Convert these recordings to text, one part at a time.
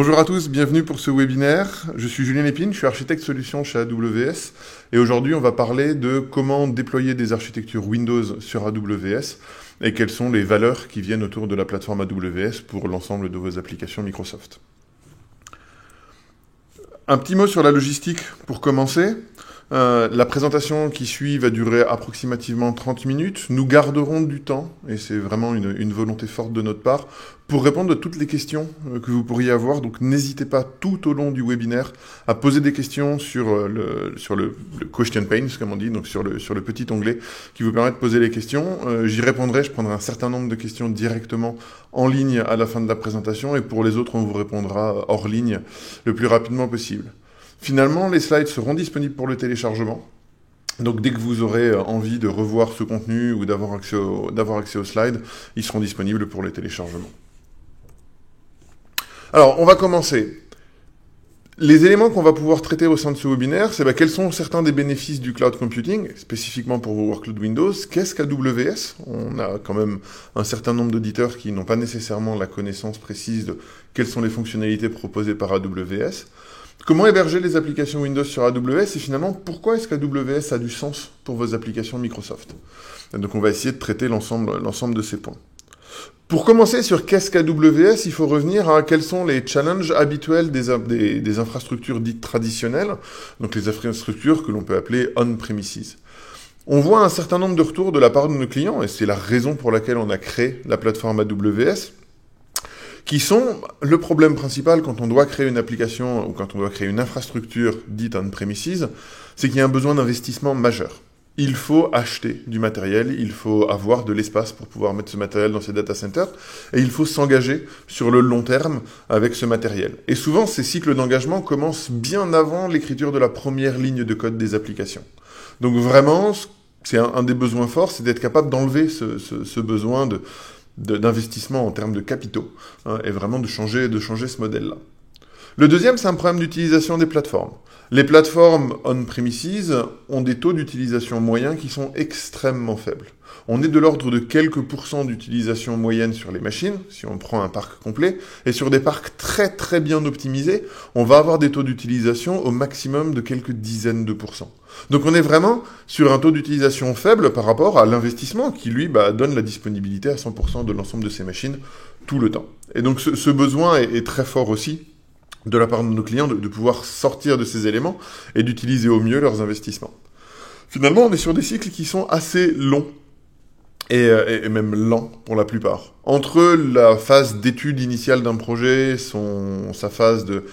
Bonjour à tous, bienvenue pour ce webinaire. Je suis Julien Lépine, je suis architecte solution chez AWS et aujourd'hui on va parler de comment déployer des architectures Windows sur AWS et quelles sont les valeurs qui viennent autour de la plateforme AWS pour l'ensemble de vos applications Microsoft. Un petit mot sur la logistique pour commencer. La présentation qui suit va durer approximativement 30 minutes. Nous garderons du temps, et c'est vraiment une volonté forte de notre part, pour répondre à toutes les questions que vous pourriez avoir. Donc n'hésitez pas tout au long du webinaire à poser des questions sur le question pane, comme on dit, donc sur le petit onglet qui vous permet de poser les questions. J'y répondrai, je prendrai un certain nombre de questions directement en ligne à la fin de la présentation, et pour les autres, on vous répondra hors ligne le plus rapidement possible. Finalement, les slides seront disponibles pour le téléchargement. Donc dès que vous aurez envie de revoir ce contenu ou d'avoir accès aux slides, ils seront disponibles pour le téléchargement. Alors, on va commencer. Les éléments qu'on va pouvoir traiter au sein de ce webinaire, c'est quels sont certains des bénéfices du cloud computing, spécifiquement pour vos workloads Windows. Qu'est-ce qu'AWS? On a quand même un certain nombre d'auditeurs qui n'ont pas nécessairement la connaissance précise de quelles sont les fonctionnalités proposées par AWS. Comment héberger les applications Windows sur AWS et finalement, pourquoi est-ce qu'AWS a du sens pour vos applications Microsoft? Donc on va essayer de traiter l'ensemble de ces points. Pour commencer sur qu'est-ce qu'AWS, il faut revenir à quels sont les challenges habituels des infrastructures dites traditionnelles, donc les infrastructures que l'on peut appeler on-premises. On voit un certain nombre de retours de la part de nos clients, et c'est la raison pour laquelle on a créé la plateforme AWS, qui sont le problème principal quand on doit créer une application ou quand on doit créer une infrastructure dite on-premises, c'est qu'il y a un besoin d'investissement majeur. Il faut acheter du matériel, il faut avoir de l'espace pour pouvoir mettre ce matériel dans ces data centers, et il faut s'engager sur le long terme avec ce matériel. Et souvent, ces cycles d'engagement commencent bien avant l'écriture de la première ligne de code des applications. Donc vraiment, c'est un des besoins forts, c'est d'être capable d'enlever ce besoin d'investissement en termes de capitaux, et vraiment de changer ce modèle-là. Le deuxième, c'est un problème d'utilisation des plateformes. Les plateformes on-premises ont des taux d'utilisation moyens qui sont extrêmement faibles. On est de l'ordre de quelques pourcents d'utilisation moyenne sur les machines, si on prend un parc complet, et sur des parcs très très bien optimisés, on va avoir des taux d'utilisation au maximum de quelques dizaines de pourcents. Donc on est vraiment sur un taux d'utilisation faible par rapport à l'investissement qui, lui, donne la disponibilité à 100% de l'ensemble de ces machines tout le temps. Et donc ce besoin est très fort aussi de la part de nos clients de pouvoir sortir de ces éléments et d'utiliser au mieux leurs investissements. Finalement, on est sur des cycles qui sont assez longs et même lents pour la plupart. Entre la phase d'étude initiale d'un projet, sa phase de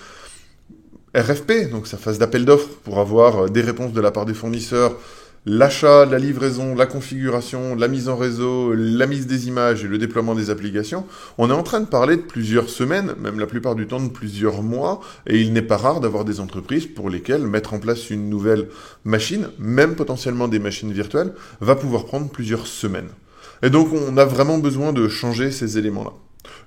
RFP, donc sa phase d'appel d'offres pour avoir des réponses de la part des fournisseurs, l'achat, la livraison, la configuration, la mise en réseau, la mise des images et le déploiement des applications, on est en train de parler de plusieurs semaines, même la plupart du temps de plusieurs mois, et il n'est pas rare d'avoir des entreprises pour lesquelles mettre en place une nouvelle machine, même potentiellement des machines virtuelles, va pouvoir prendre plusieurs semaines. Et donc on a vraiment besoin de changer ces éléments-là.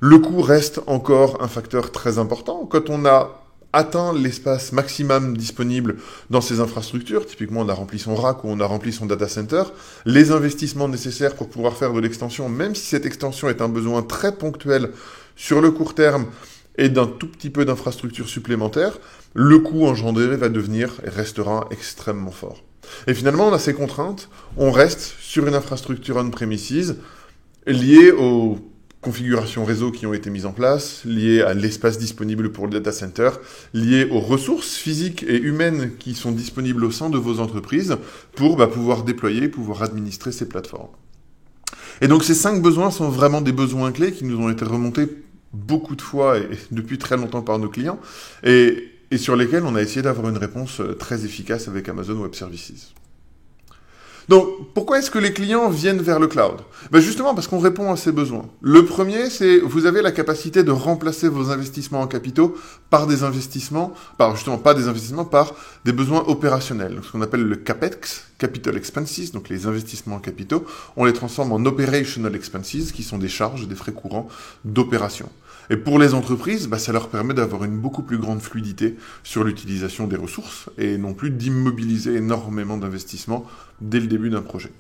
Le coût reste encore un facteur très important. Quand on a atteint l'espace maximum disponible dans ces infrastructures, typiquement on a rempli son rack ou on a rempli son data center, les investissements nécessaires pour pouvoir faire de l'extension, même si cette extension est un besoin très ponctuel sur le court terme et d'un tout petit peu d'infrastructures supplémentaires, le coût engendré va devenir et restera extrêmement fort. Et finalement, on a ces contraintes, on reste sur une infrastructure on-premises liée aux configurations réseau qui ont été mises en place, liées à l'espace disponible pour le data center, liées aux ressources physiques et humaines qui sont disponibles au sein de vos entreprises pour pouvoir déployer, pouvoir administrer ces plateformes. Et donc ces 5 besoins sont vraiment des besoins clés qui nous ont été remontés beaucoup de fois et depuis très longtemps par nos clients et sur lesquels on a essayé d'avoir une réponse très efficace avec Amazon Web Services. Donc, pourquoi est-ce que les clients viennent vers le cloud? Justement parce qu'on répond à ces besoins. Le premier, c'est vous avez la capacité de remplacer vos investissements en capitaux par des investissements, par des besoins opérationnels. Donc, ce qu'on appelle le CAPEX, Capital Expenses, donc les investissements en capitaux, on les transforme en Operational Expenses, qui sont des charges, des frais courants d'opération. Et pour les entreprises, ça leur permet d'avoir une beaucoup plus grande fluidité sur l'utilisation des ressources et non plus d'immobiliser énormément d'investissements dès le début d'un projet.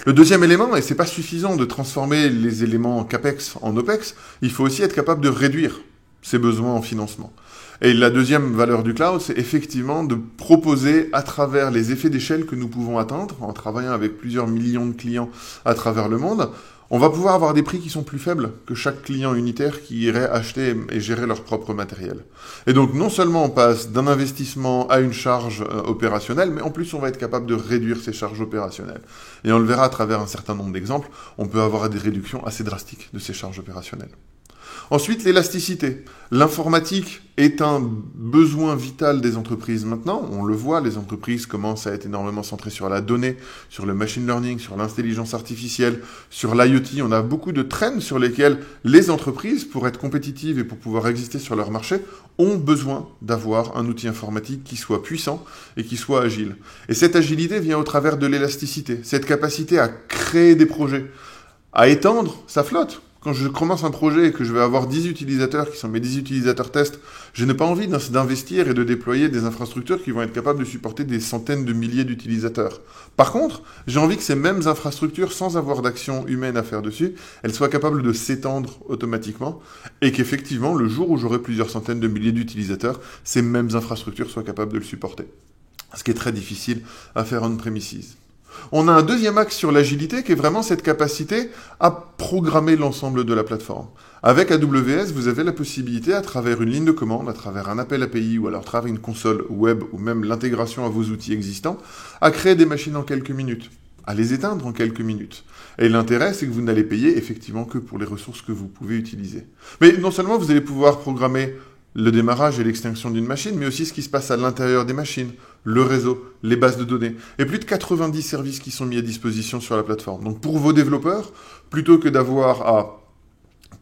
Le deuxième élément, et c'est pas suffisant de transformer les éléments CAPEX en OPEX, il faut aussi être capable de réduire ses besoins en financement. Et la deuxième valeur du cloud, c'est effectivement de proposer à travers les effets d'échelle que nous pouvons atteindre, en travaillant avec plusieurs millions de clients à travers le monde, on va pouvoir avoir des prix qui sont plus faibles que chaque client unitaire qui irait acheter et gérer leur propre matériel. Et donc non seulement on passe d'un investissement à une charge opérationnelle, mais en plus on va être capable de réduire ces charges opérationnelles. Et on le verra à travers un certain nombre d'exemples, on peut avoir des réductions assez drastiques de ces charges opérationnelles. Ensuite, l'élasticité. L'informatique est un besoin vital des entreprises maintenant. On le voit, les entreprises commencent à être énormément centrées sur la donnée, sur le machine learning, sur l'intelligence artificielle, sur l'IoT. On a beaucoup de trends sur lesquels les entreprises, pour être compétitives et pour pouvoir exister sur leur marché, ont besoin d'avoir un outil informatique qui soit puissant et qui soit agile. Et cette agilité vient au travers de l'élasticité, cette capacité à créer des projets, à étendre sa flotte. Quand je commence un projet et que je vais avoir 10 utilisateurs qui sont mes 10 utilisateurs test, je n'ai pas envie d'investir et de déployer des infrastructures qui vont être capables de supporter des centaines de milliers d'utilisateurs. Par contre, j'ai envie que ces mêmes infrastructures, sans avoir d'action humaine à faire dessus, elles soient capables de s'étendre automatiquement et qu'effectivement, le jour où j'aurai plusieurs centaines de milliers d'utilisateurs, ces mêmes infrastructures soient capables de le supporter. Ce qui est très difficile à faire on-premises. On a un deuxième axe sur l'agilité qui est vraiment cette capacité à programmer l'ensemble de la plateforme. Avec AWS, vous avez la possibilité, à travers une ligne de commande, à travers un appel API ou alors à travers une console web ou même l'intégration à vos outils existants, à créer des machines en quelques minutes, à les éteindre en quelques minutes. Et l'intérêt, c'est que vous n'allez payer effectivement que pour les ressources que vous pouvez utiliser. Mais non seulement vous allez pouvoir programmer le démarrage et l'extinction d'une machine, mais aussi ce qui se passe à l'intérieur des machines, le réseau, les bases de données, et plus de 90 services qui sont mis à disposition sur la plateforme. Donc pour vos développeurs, plutôt que d'avoir à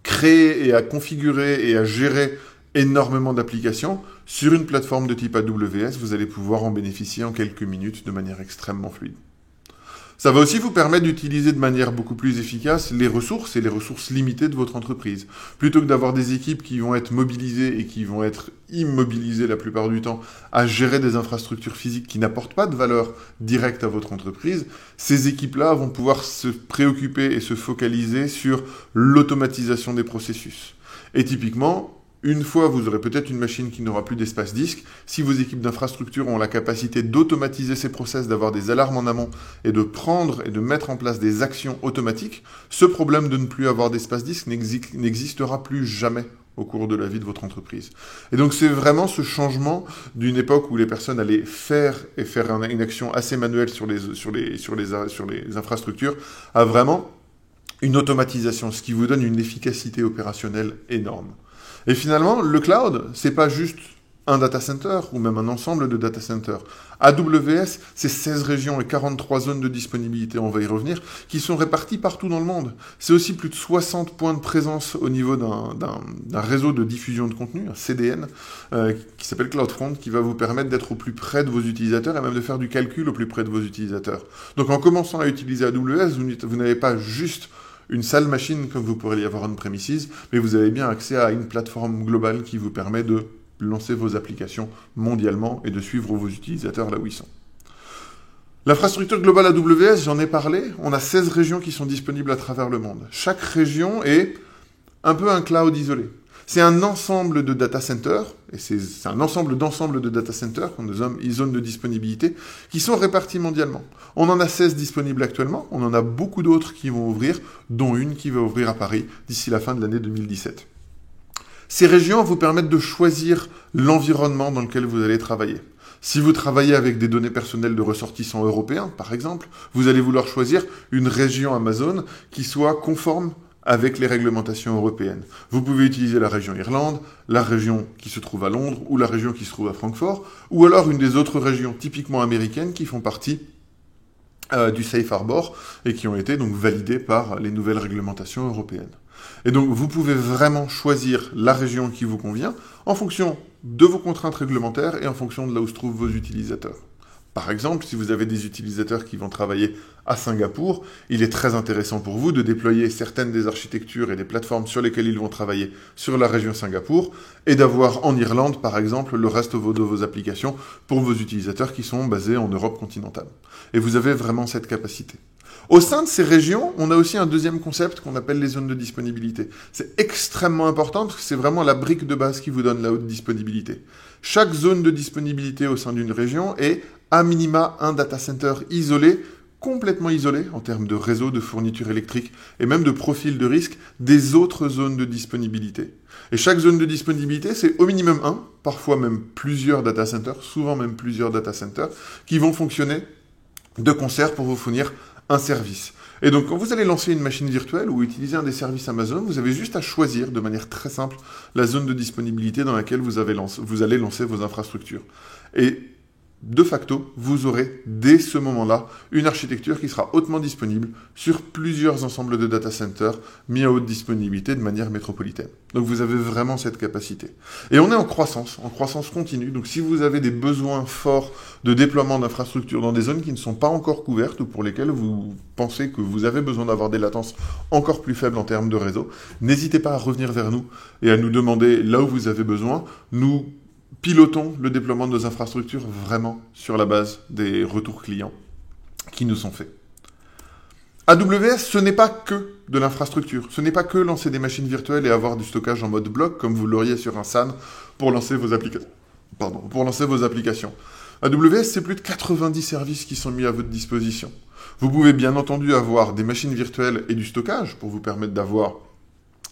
créer et à configurer et à gérer énormément d'applications, sur une plateforme de type AWS, vous allez pouvoir en bénéficier en quelques minutes de manière extrêmement fluide. Ça va aussi vous permettre d'utiliser de manière beaucoup plus efficace les ressources et les ressources limitées de votre entreprise. Plutôt que d'avoir des équipes qui vont être mobilisées et qui vont être immobilisées la plupart du temps à gérer des infrastructures physiques qui n'apportent pas de valeur directe à votre entreprise, ces équipes-là vont pouvoir se préoccuper et se focaliser sur l'automatisation des processus. Et typiquement, une fois, vous aurez peut-être une machine qui n'aura plus d'espace disque. Si vos équipes d'infrastructure ont la capacité d'automatiser ces process, d'avoir des alarmes en amont et de prendre et de mettre en place des actions automatiques, ce problème de ne plus avoir d'espace disque n'existera plus jamais au cours de la vie de votre entreprise. Et donc c'est vraiment ce changement d'une époque où les personnes allaient faire une action assez manuelle sur les infrastructures à vraiment une automatisation, ce qui vous donne une efficacité opérationnelle énorme. Et finalement, le cloud, c'est pas juste un data center ou même un ensemble de data centers. AWS, c'est 16 régions et 43 zones de disponibilité, on va y revenir, qui sont réparties partout dans le monde. C'est aussi plus de 60 points de présence au niveau d'un réseau de diffusion de contenu, un CDN, qui s'appelle CloudFront, qui va vous permettre d'être au plus près de vos utilisateurs et même de faire du calcul au plus près de vos utilisateurs. Donc en commençant à utiliser AWS, vous n'avez pas juste une sale machine comme vous pourriez y avoir on-premises, mais vous avez bien accès à une plateforme globale qui vous permet de lancer vos applications mondialement et de suivre vos utilisateurs là où ils sont. L'infrastructure globale AWS, j'en ai parlé, on a 16 régions qui sont disponibles à travers le monde. Chaque région est un peu un cloud isolé. C'est un ensemble de data centers, et c'est un ensemble de data centers qu'on nomme zones de disponibilité, qui sont répartis mondialement. On en a 16 disponibles actuellement, on en a beaucoup d'autres qui vont ouvrir, dont une qui va ouvrir à Paris d'ici la fin de l'année 2017. Ces régions vous permettent de choisir l'environnement dans lequel vous allez travailler. Si vous travaillez avec des données personnelles de ressortissants européens, par exemple, vous allez vouloir choisir une région Amazon qui soit conforme avec les réglementations européennes. Vous pouvez utiliser la région Irlande, la région qui se trouve à Londres ou la région qui se trouve à Francfort, ou alors une des autres régions typiquement américaines qui font partie du Safe Harbor et qui ont été donc validées par les nouvelles réglementations européennes. Et donc vous pouvez vraiment choisir la région qui vous convient en fonction de vos contraintes réglementaires et en fonction de là où se trouvent vos utilisateurs. Par exemple, si vous avez des utilisateurs qui vont travailler à Singapour, il est très intéressant pour vous de déployer certaines des architectures et des plateformes sur lesquelles ils vont travailler sur la région Singapour et d'avoir en Irlande, par exemple, le reste de vos applications pour vos utilisateurs qui sont basés en Europe continentale. Et vous avez vraiment cette capacité. Au sein de ces régions, on a aussi un deuxième concept qu'on appelle les zones de disponibilité. C'est extrêmement important parce que c'est vraiment la brique de base qui vous donne la haute disponibilité. Chaque zone de disponibilité au sein d'une région est à minima un data center isolé, complètement isolé en termes de réseau, de fourniture électrique et même de profil de risque des autres zones de disponibilité. Et chaque zone de disponibilité, c'est au minimum un, parfois même plusieurs data centers, souvent même plusieurs data centers, qui vont fonctionner de concert pour vous fournir un service. Et donc, quand vous allez lancer une machine virtuelle ou utiliser un des services Amazon, vous avez juste à choisir de manière très simple la zone de disponibilité dans laquelle vous allez lancer vos infrastructures. Et de facto, vous aurez dès ce moment-là une architecture qui sera hautement disponible sur plusieurs ensembles de data centers mis à haute disponibilité de manière métropolitaine. Donc vous avez vraiment cette capacité. Et on est en croissance continue. Donc si vous avez des besoins forts de déploiement d'infrastructures dans des zones qui ne sont pas encore couvertes ou pour lesquelles vous pensez que vous avez besoin d'avoir des latences encore plus faibles en termes de réseau, n'hésitez pas à revenir vers nous et à nous demander là où vous avez besoin. Nous pilotons le déploiement de nos infrastructures vraiment sur la base des retours clients qui nous sont faits. AWS, ce n'est pas que de l'infrastructure. Ce n'est pas que lancer des machines virtuelles et avoir du stockage en mode bloc comme vous l'auriez sur un SAN pour lancer vos applications. AWS, c'est plus de 90 services qui sont mis à votre disposition. Vous pouvez bien entendu avoir des machines virtuelles et du stockage pour vous permettre d'avoir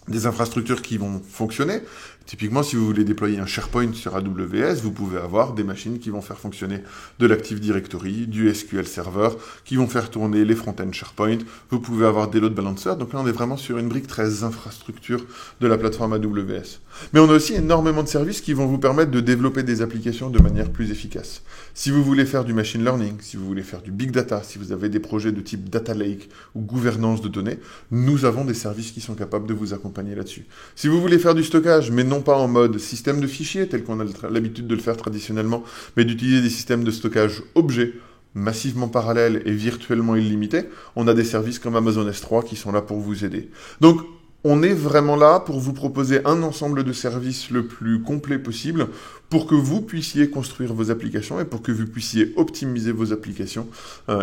des infrastructures qui vont fonctionner. Typiquement, si vous voulez déployer un SharePoint sur AWS, vous pouvez avoir des machines qui vont faire fonctionner de l'Active Directory, du SQL Server, qui vont faire tourner les front-end SharePoint. Vous pouvez avoir des load balancers. Donc là, on est vraiment sur une brique très infrastructure de la plateforme AWS. Mais on a aussi énormément de services qui vont vous permettre de développer des applications de manière plus efficace. Si vous voulez faire du machine learning, si vous voulez faire du big data, si vous avez des projets de type data lake ou gouvernance de données, nous avons des services qui sont capables de vous accompagner là-dessus. Si vous voulez faire du stockage, mais non pas en mode système de fichiers, tel qu'on a l'habitude de le faire traditionnellement, mais d'utiliser des systèmes de stockage objets, massivement parallèles et virtuellement illimités, on a des services comme Amazon S3 qui sont là pour vous aider. Donc, on est vraiment là pour vous proposer un ensemble de services le plus complet possible pour que vous puissiez construire vos applications et pour que vous puissiez optimiser vos applications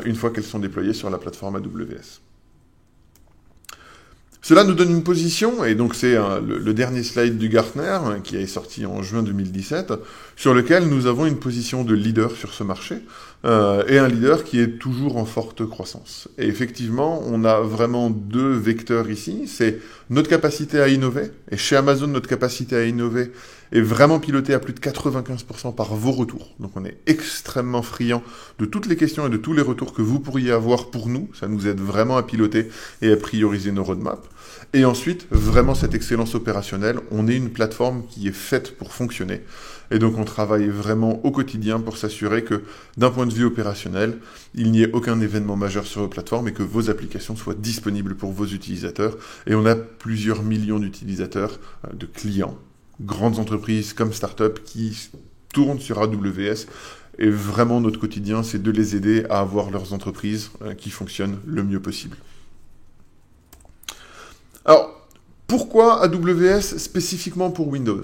une fois qu'elles sont déployées sur la plateforme AWS. Cela nous donne une position, et donc c'est le dernier slide du Gartner, qui est sorti en juin 2017, sur lequel nous avons une position de leader sur ce marché, et un leader qui est toujours en forte croissance. Et effectivement, on a vraiment deux vecteurs ici, c'est notre capacité à innover, et chez Amazon, notre capacité à innover est vraiment pilotée à plus de 95% par vos retours. Donc on est extrêmement friand de toutes les questions et de tous les retours que vous pourriez avoir pour nous, ça nous aide vraiment à piloter et à prioriser nos roadmaps. Et ensuite, vraiment cette excellence opérationnelle, on est une plateforme qui est faite pour fonctionner. Et donc on travaille vraiment au quotidien pour s'assurer que d'un point de vue opérationnel, il n'y ait aucun événement majeur sur vos plateformes et que vos applications soient disponibles pour vos utilisateurs. Et on a plusieurs millions d'utilisateurs, de clients, grandes entreprises comme startups qui tournent sur AWS. Et vraiment notre quotidien, c'est de les aider à avoir leurs entreprises qui fonctionnent le mieux possible. Alors, pourquoi AWS spécifiquement pour Windows ?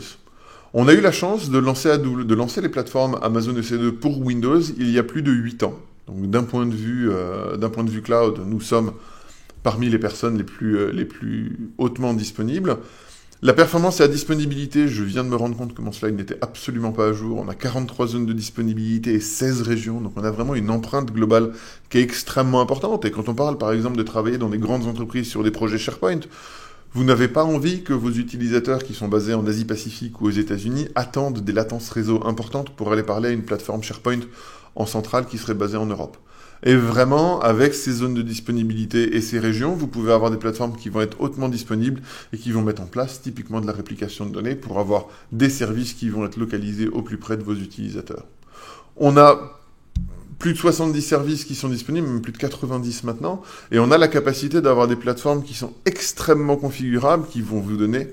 On a eu la chance de lancer les plateformes Amazon EC2 pour Windows il y a plus de 8 ans. Donc d'un point de vue cloud, nous sommes parmi les personnes les plus hautement disponibles. La performance et la disponibilité, je viens de me rendre compte que mon slide n'était absolument pas à jour. On a 43 zones de disponibilité et 16 régions, donc on a vraiment une empreinte globale qui est extrêmement importante. Et quand on parle par exemple de travailler dans des grandes entreprises sur des projets SharePoint, vous n'avez pas envie que vos utilisateurs qui sont basés en Asie-Pacifique ou aux États-Unis attendent des latences réseau importantes pour aller parler à une plateforme SharePoint en centrale qui serait basée en Europe. Et vraiment, avec ces zones de disponibilité et ces régions, vous pouvez avoir des plateformes qui vont être hautement disponibles et qui vont mettre en place typiquement de la réplication de données pour avoir des services qui vont être localisés au plus près de vos utilisateurs. On a plus de 70 services qui sont disponibles, même plus de 90 maintenant, et on a la capacité d'avoir des plateformes qui sont extrêmement configurables, qui vont vous donner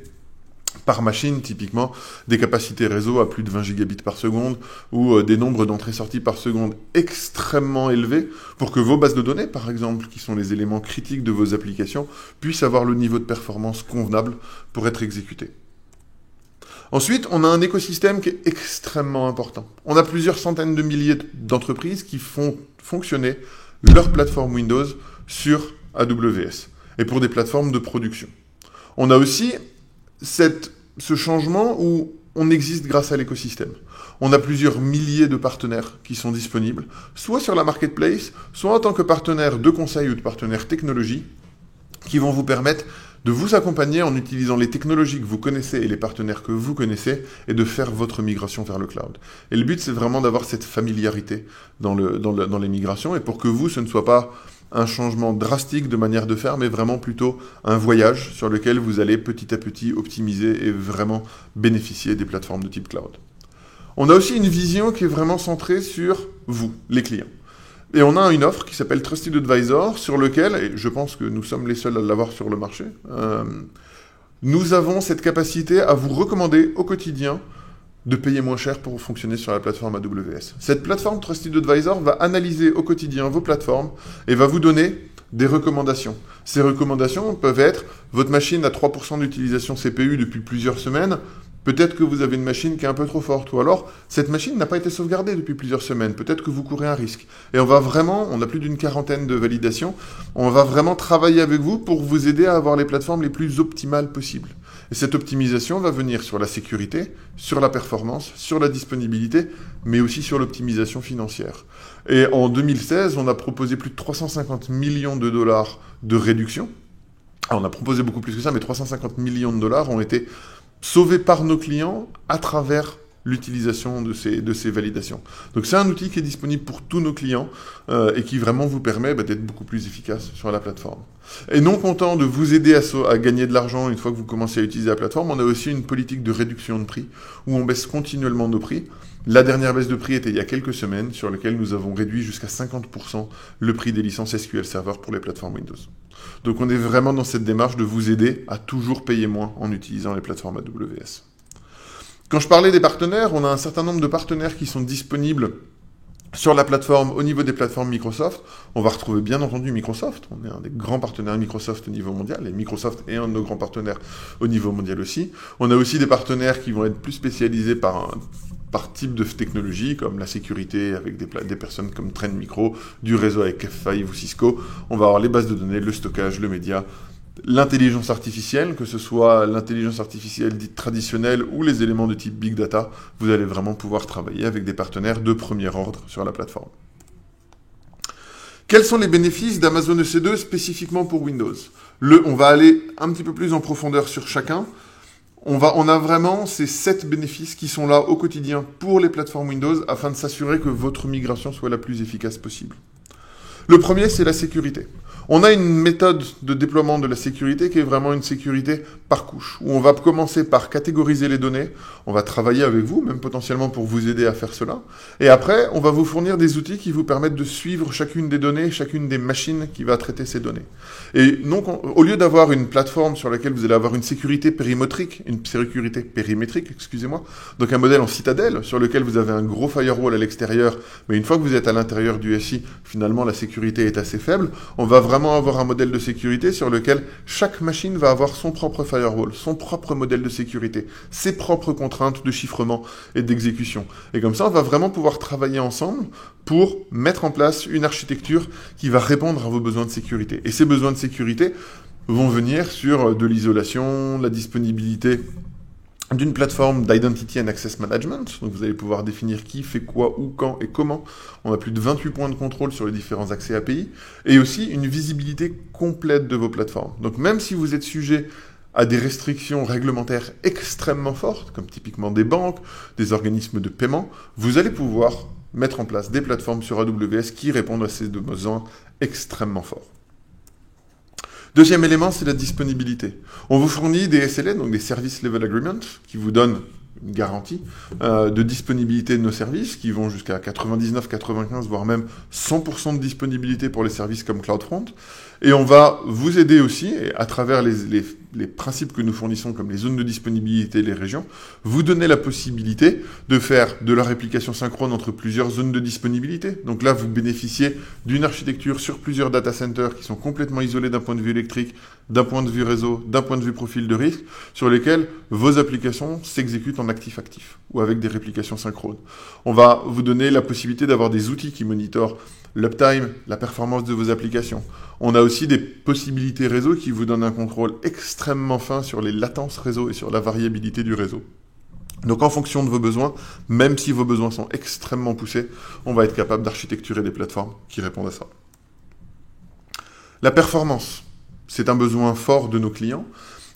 par machine, typiquement, des capacités réseau à plus de 20 gigabits par seconde ou des nombres d'entrées-sorties par seconde extrêmement élevés pour que vos bases de données, par exemple, qui sont les éléments critiques de vos applications, puissent avoir le niveau de performance convenable pour être exécutées. Ensuite, on a un écosystème qui est extrêmement important. On a plusieurs centaines de milliers d'entreprises qui font fonctionner leur plateforme Windows sur AWS et pour des plateformes de production. On a aussi ce changement où on existe grâce à l'écosystème. On a plusieurs milliers de partenaires qui sont disponibles, soit sur la marketplace, soit en tant que partenaire de conseil ou de partenaire technologie, qui vont vous permettre de vous accompagner en utilisant les technologies que vous connaissez et les partenaires que vous connaissez et de faire votre migration vers le cloud. Et le but, c'est vraiment d'avoir cette familiarité dans les migrations et pour que vous, ce ne soit pas un changement drastique de manière de faire, mais vraiment plutôt un voyage sur lequel vous allez petit à petit optimiser et vraiment bénéficier des plateformes de type cloud. On a aussi une vision qui est vraiment centrée sur vous, les clients. Et on a une offre qui s'appelle Trusted Advisor, sur lequel, et je pense que nous sommes les seuls à l'avoir sur le marché, nous avons cette capacité à vous recommander au quotidien de payer moins cher pour fonctionner sur la plateforme AWS. Cette plateforme Trusted Advisor va analyser au quotidien vos plateformes et va vous donner des recommandations. Ces recommandations peuvent être votre machine a 3% d'utilisation CPU depuis plusieurs semaines, peut-être que vous avez une machine qui est un peu trop forte, ou alors cette machine n'a pas été sauvegardée depuis plusieurs semaines, peut-être que vous courez un risque. Et on a plus d'une quarantaine de validations, on va vraiment travailler avec vous pour vous aider à avoir les plateformes les plus optimales possibles. Et cette optimisation va venir sur la sécurité, sur la performance, sur la disponibilité, mais aussi sur l'optimisation financière. Et en 2016, on a proposé plus de 350 millions de dollars de réduction. Alors, on a proposé beaucoup plus que ça, mais 350 millions de dollars ont été sauvés par nos clients à travers l'utilisation de ces validations. Donc c'est un outil qui est disponible pour tous nos clients et qui vraiment vous permet d'être beaucoup plus efficace sur la plateforme. Et non content de vous aider à gagner de l'argent une fois que vous commencez à utiliser la plateforme, on a aussi une politique de réduction de prix où on baisse continuellement nos prix. La dernière baisse de prix était il y a quelques semaines sur laquelle nous avons réduit jusqu'à 50% le prix des licences SQL Server pour les plateformes Windows. Donc on est vraiment dans cette démarche de vous aider à toujours payer moins en utilisant les plateformes AWS. Quand je parlais des partenaires, on a un certain nombre de partenaires qui sont disponibles sur la plateforme au niveau des plateformes Microsoft. On va retrouver bien entendu Microsoft. On est un des grands partenaires Microsoft au niveau mondial. Et Microsoft est un de nos grands partenaires au niveau mondial aussi. On a aussi des partenaires qui vont être plus spécialisés par type de technologie, comme la sécurité avec des personnes comme Trend Micro, du réseau avec F5 ou Cisco. On va avoir les bases de données, le stockage, le média, l'intelligence artificielle, que ce soit l'intelligence artificielle dite traditionnelle ou les éléments de type Big Data, vous allez vraiment pouvoir travailler avec des partenaires de premier ordre sur la plateforme. Quels sont les bénéfices d'Amazon EC2 spécifiquement pour Windows ? On va aller un petit peu plus en profondeur sur chacun. On a vraiment ces 7 bénéfices qui sont là au quotidien pour les plateformes Windows afin de s'assurer que votre migration soit la plus efficace possible. Le premier, c'est la sécurité. On a une méthode de déploiement de la sécurité qui est vraiment une sécurité par couche, où on va commencer par catégoriser les données, on va travailler avec vous, même potentiellement pour vous aider à faire cela, et après, on va vous fournir des outils qui vous permettent de suivre chacune des données, chacune des machines qui va traiter ces données. Et donc, au lieu d'avoir une plateforme sur laquelle vous allez avoir une sécurité périmétrique, donc un modèle en citadelle, sur lequel vous avez un gros firewall à l'extérieur, mais une fois que vous êtes à l'intérieur du SI, finalement, la sécurité est assez faible, on va vraiment avoir un modèle de sécurité sur lequel chaque machine va avoir son propre firewall, son propre modèle de sécurité, ses propres contraintes de chiffrement et d'exécution. Et comme ça, on va vraiment pouvoir travailler ensemble pour mettre en place une architecture qui va répondre à vos besoins de sécurité. Et ces besoins de sécurité vont venir sur de l'isolation, la disponibilité d'une plateforme d'Identity and Access Management, donc vous allez pouvoir définir qui fait quoi, où, quand et comment. On a plus de 28 points de contrôle sur les différents accès API, et aussi une visibilité complète de vos plateformes. Donc même si vous êtes sujet à des restrictions réglementaires extrêmement fortes, comme typiquement des banques, des organismes de paiement, vous allez pouvoir mettre en place des plateformes sur AWS qui répondent à ces besoins extrêmement forts. Deuxième élément, c'est la disponibilité. On vous fournit des SLA, donc des Service Level Agreements, qui vous donnent une garantie de disponibilité de nos services, qui vont jusqu'à 99, 95, voire même 100% de disponibilité pour les services comme CloudFront. Et on va vous aider aussi, et à travers les principes que nous fournissons, comme les zones de disponibilité et les régions, vous donner la possibilité de faire de la réplication synchrone entre plusieurs zones de disponibilité. Donc là, vous bénéficiez d'une architecture sur plusieurs data centers qui sont complètement isolés d'un point de vue électrique, d'un point de vue réseau, d'un point de vue profil de risque, sur lesquels vos applications s'exécutent en actif-actif ou avec des réplications synchrones. On va vous donner la possibilité d'avoir des outils qui monitorent l'uptime, la performance de vos applications. On a aussi des possibilités réseau qui vous donnent un contrôle extrêmement fin sur les latences réseau et sur la variabilité du réseau. Donc en fonction de vos besoins, même si vos besoins sont extrêmement poussés, on va être capable d'architecturer des plateformes qui répondent à ça. La performance, c'est un besoin fort de nos clients.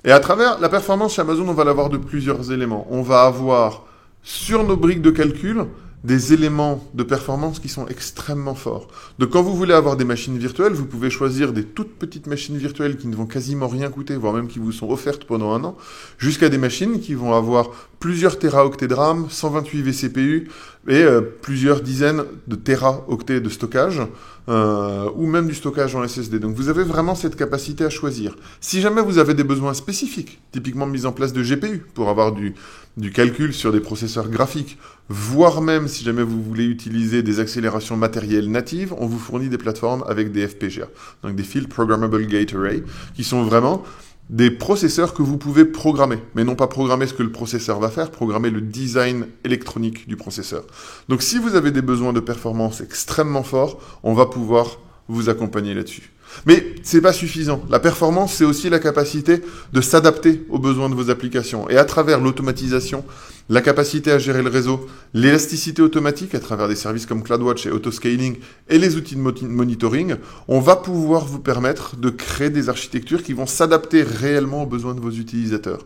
Et à travers la performance chez Amazon, on va l'avoir de plusieurs éléments. On va avoir sur nos briques de calcul des éléments de performance qui sont extrêmement forts. Donc quand vous voulez avoir des machines virtuelles, vous pouvez choisir des toutes petites machines virtuelles qui ne vont quasiment rien coûter, voire même qui vous sont offertes pendant un an, jusqu'à des machines qui vont avoir plusieurs téraoctets de RAM, 128 vCPU et plusieurs dizaines de téraoctets de stockage, ou même du stockage en SSD. Donc vous avez vraiment cette capacité à choisir. Si jamais vous avez des besoins spécifiques, typiquement mise en place de GPU, pour avoir du calcul sur des processeurs graphiques, voire même si jamais vous voulez utiliser des accélérations matérielles natives, on vous fournit des plateformes avec des FPGA, donc des Field Programmable Gate Array, qui sont vraiment des processeurs que vous pouvez programmer, mais non pas programmer ce que le processeur va faire, programmer le design électronique du processeur. Donc si vous avez des besoins de performance extrêmement forts, on va pouvoir vous accompagner là-dessus. Mais c'est pas suffisant. La performance, c'est aussi la capacité de s'adapter aux besoins de vos applications. Et à travers l'automatisation, la capacité à gérer le réseau, l'élasticité automatique à travers des services comme CloudWatch et Autoscaling et les outils de monitoring, on va pouvoir vous permettre de créer des architectures qui vont s'adapter réellement aux besoins de vos utilisateurs.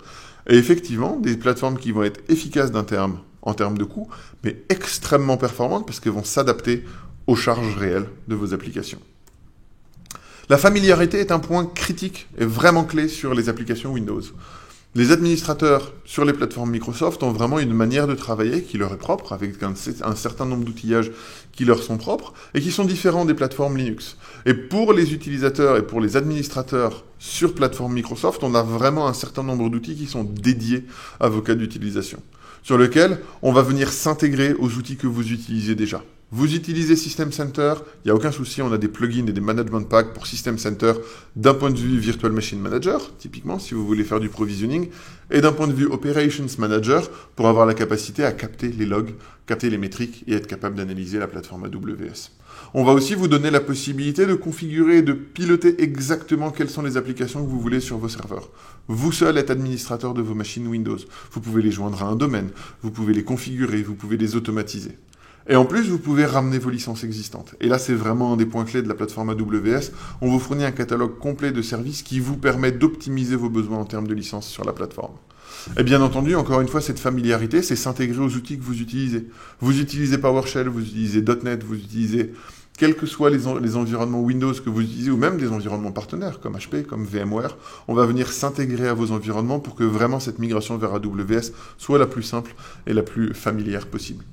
Et effectivement, des plateformes qui vont être efficaces en termes de coût, mais extrêmement performantes parce qu'elles vont s'adapter aux charges réelles de vos applications. La familiarité est un point critique et vraiment clé sur les applications Windows. Les administrateurs sur les plateformes Microsoft ont vraiment une manière de travailler qui leur est propre, avec un certain nombre d'outillages qui leur sont propres et qui sont différents des plateformes Linux. Et pour les utilisateurs et pour les administrateurs sur plateforme Microsoft, on a vraiment un certain nombre d'outils qui sont dédiés à vos cas d'utilisation, sur lesquels on va venir s'intégrer aux outils que vous utilisez déjà. Vous utilisez System Center, il n'y a aucun souci, on a des plugins et des management packs pour System Center d'un point de vue Virtual Machine Manager, typiquement si vous voulez faire du provisioning, et d'un point de vue Operations Manager pour avoir la capacité à capter les logs, capter les métriques et être capable d'analyser la plateforme AWS. On va aussi vous donner la possibilité de configurer et de piloter exactement quelles sont les applications que vous voulez sur vos serveurs. Vous seul êtes administrateur de vos machines Windows. Vous pouvez les joindre à un domaine, vous pouvez les configurer, vous pouvez les automatiser. Et en plus, vous pouvez ramener vos licences existantes. Et là, c'est vraiment un des points clés de la plateforme AWS. On vous fournit un catalogue complet de services qui vous permet d'optimiser vos besoins en termes de licences sur la plateforme. Et bien entendu, encore une fois, cette familiarité, c'est s'intégrer aux outils que vous utilisez. Vous utilisez PowerShell, vous utilisez .NET, vous utilisez quels que soient les environnements Windows que vous utilisez, ou même des environnements partenaires, comme HP, comme VMware, on va venir s'intégrer à vos environnements pour que vraiment cette migration vers AWS soit la plus simple et la plus familière possible.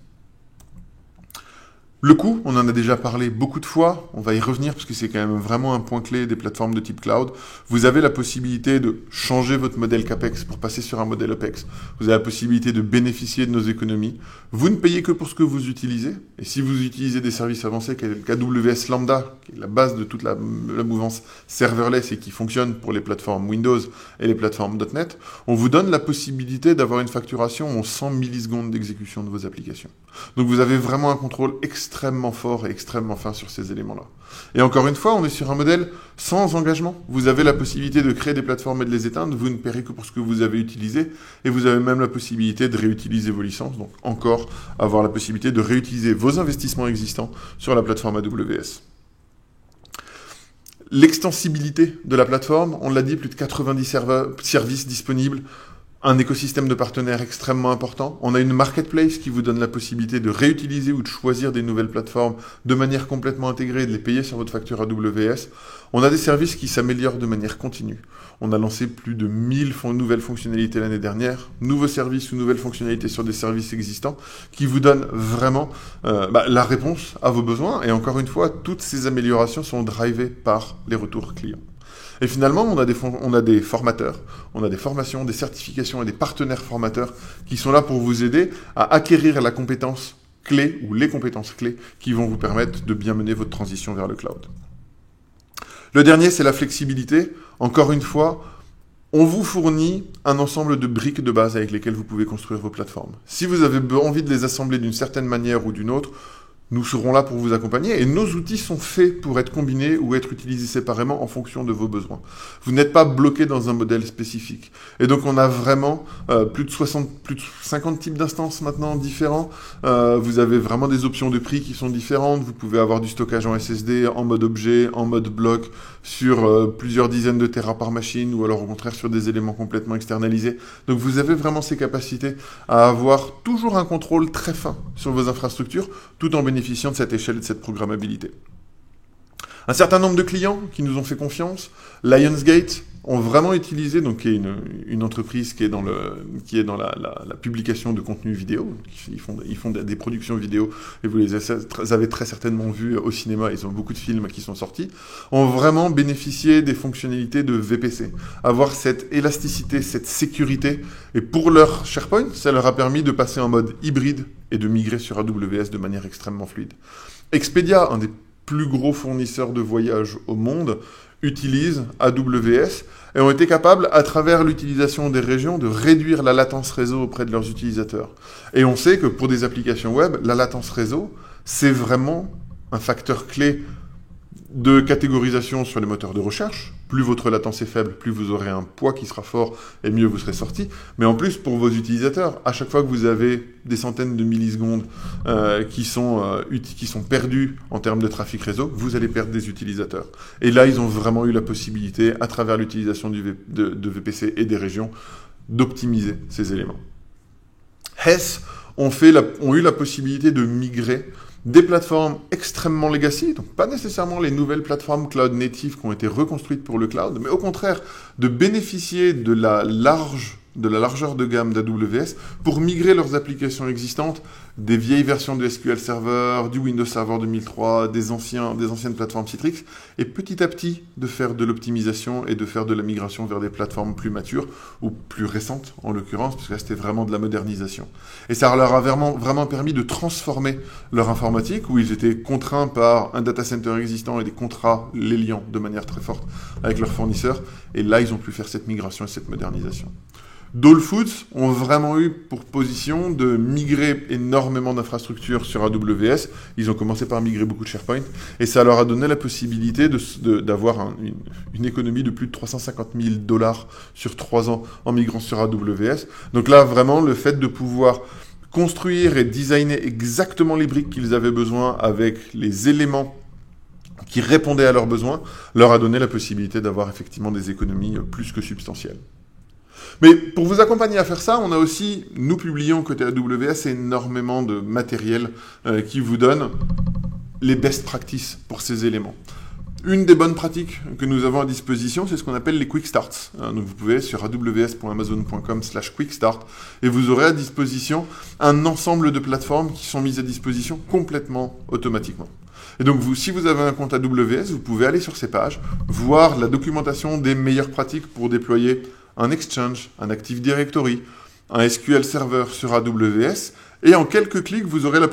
Le coût, on en a déjà parlé beaucoup de fois, on va y revenir parce que c'est quand même vraiment un point clé des plateformes de type cloud. Vous avez la possibilité de changer votre modèle CAPEX pour passer sur un modèle OPEX. Vous avez la possibilité de bénéficier de nos économies. Vous ne payez que pour ce que vous utilisez. Et si vous utilisez des services avancés, qu'AWS Lambda, qui est la base de toute la mouvance serverless et qui fonctionne pour les plateformes Windows et les plateformes .NET, on vous donne la possibilité d'avoir une facturation en 100 millisecondes d'exécution de vos applications. Donc vous avez vraiment un contrôle extrêmement fort et extrêmement fin sur ces éléments-là. Et encore une fois, on est sur un modèle sans engagement. Vous avez la possibilité de créer des plateformes et de les éteindre, vous ne paierez que pour ce que vous avez utilisé, et vous avez même la possibilité de réutiliser vos licences, donc encore avoir la possibilité de réutiliser vos investissements existants sur la plateforme AWS. L'extensibilité de la plateforme, on l'a dit, plus de 90 services disponibles, un écosystème de partenaires extrêmement important. On a une marketplace qui vous donne la possibilité de réutiliser ou de choisir des nouvelles plateformes de manière complètement intégrée et de les payer sur votre facture AWS. On a des services qui s'améliorent de manière continue. On a lancé plus de 1000 nouvelles fonctionnalités l'année dernière, nouveaux services ou nouvelles fonctionnalités sur des services existants qui vous donnent vraiment la réponse à vos besoins. Et encore une fois, toutes ces améliorations sont drivées par les retours clients. Et finalement, on a des formateurs, on a des formations, des certifications et des partenaires formateurs qui sont là pour vous aider à acquérir la compétence clé ou les compétences clés qui vont vous permettre de bien mener votre transition vers le cloud. Le dernier, c'est la flexibilité. Encore une fois, on vous fournit un ensemble de briques de base avec lesquelles vous pouvez construire vos plateformes. Si vous avez envie de les assembler d'une certaine manière ou d'une autre, Nous serons là pour vous accompagner et nos outils sont faits pour être combinés ou être utilisés séparément en fonction de vos besoins. Vous n'êtes pas bloqué dans un modèle spécifique. Et donc on a vraiment plus de 50 types d'instances maintenant différents. Vous avez vraiment des options de prix qui sont différentes. Vous pouvez avoir du stockage en SSD, en mode objet, en mode bloc, sur plusieurs dizaines de téras par machine ou alors au contraire sur des éléments complètement externalisés. Donc vous avez vraiment ces capacités à avoir toujours un contrôle très fin sur vos infrastructures tout en bénéficiant de cette échelle et de cette programmabilité. Un certain nombre de clients qui nous ont fait confiance, Lionsgate, ont vraiment utilisé, donc qui est une entreprise qui est dans la publication de contenu vidéo. Ils font des productions vidéo et vous les avez très certainement vus au cinéma. Ils ont beaucoup de films qui sont sortis. Ont vraiment bénéficié des fonctionnalités de VPC, avoir cette élasticité, cette sécurité. Et pour leur SharePoint, ça leur a permis de passer en mode hybride et de migrer sur AWS de manière extrêmement fluide. Expedia, un des plus gros fournisseurs de voyages au monde, utilisent AWS et ont été capables, à travers l'utilisation des régions, de réduire la latence réseau auprès de leurs utilisateurs. Et on sait que pour des applications web, la latence réseau, c'est vraiment un facteur clé de catégorisation sur les moteurs de recherche. Plus votre latence est faible, plus vous aurez un poids qui sera fort et mieux vous serez sorti. Mais en plus, pour vos utilisateurs, à chaque fois que vous avez des centaines de millisecondes qui sont perdus en termes de trafic réseau, vous allez perdre des utilisateurs. Et là, ils ont vraiment eu la possibilité, à travers l'utilisation de VPC et des régions, d'optimiser ces éléments. Hess ont eu la possibilité de migrer des plateformes extrêmement legacy, donc pas nécessairement les nouvelles plateformes cloud native qui ont été reconstruites pour le cloud, mais au contraire de bénéficier de la largeur de gamme d'AWS pour migrer leurs applications existantes, des vieilles versions de SQL Server, du Windows Server 2003, des anciennes plateformes Citrix, et petit à petit de faire de l'optimisation et de faire de la migration vers des plateformes plus matures, ou plus récentes en l'occurrence, parce que là c'était vraiment de la modernisation. Et ça leur a vraiment permis de transformer leur informatique, où ils étaient contraints par un data center existant et des contrats les liant de manière très forte avec leurs fournisseurs, et là ils ont pu faire cette migration et cette modernisation. Dole Foods ont vraiment eu pour position de migrer énormément d'infrastructures sur AWS. Ils ont commencé par migrer beaucoup de SharePoint et ça leur a donné la possibilité d'avoir une économie de plus de $350 000 sur 3 ans en migrant sur AWS. Donc là, vraiment, le fait de pouvoir construire et designer exactement les briques qu'ils avaient besoin avec les éléments qui répondaient à leurs besoins, leur a donné la possibilité d'avoir effectivement des économies plus que substantielles. Mais pour vous accompagner à faire ça, on a aussi, nous publions côté AWS énormément de matériel qui vous donne les best practices pour ces éléments. Une des bonnes pratiques que nous avons à disposition, c'est ce qu'on appelle les quick starts. Donc vous pouvez sur aws.amazon.com/quickstart et vous aurez à disposition un ensemble de plateformes qui sont mises à disposition complètement automatiquement. Et donc si vous avez un compte AWS, vous pouvez aller sur ces pages, voir la documentation des meilleures pratiques pour déployer un Exchange, un Active Directory, un SQL Server sur AWS, et en quelques clics, vous aurez la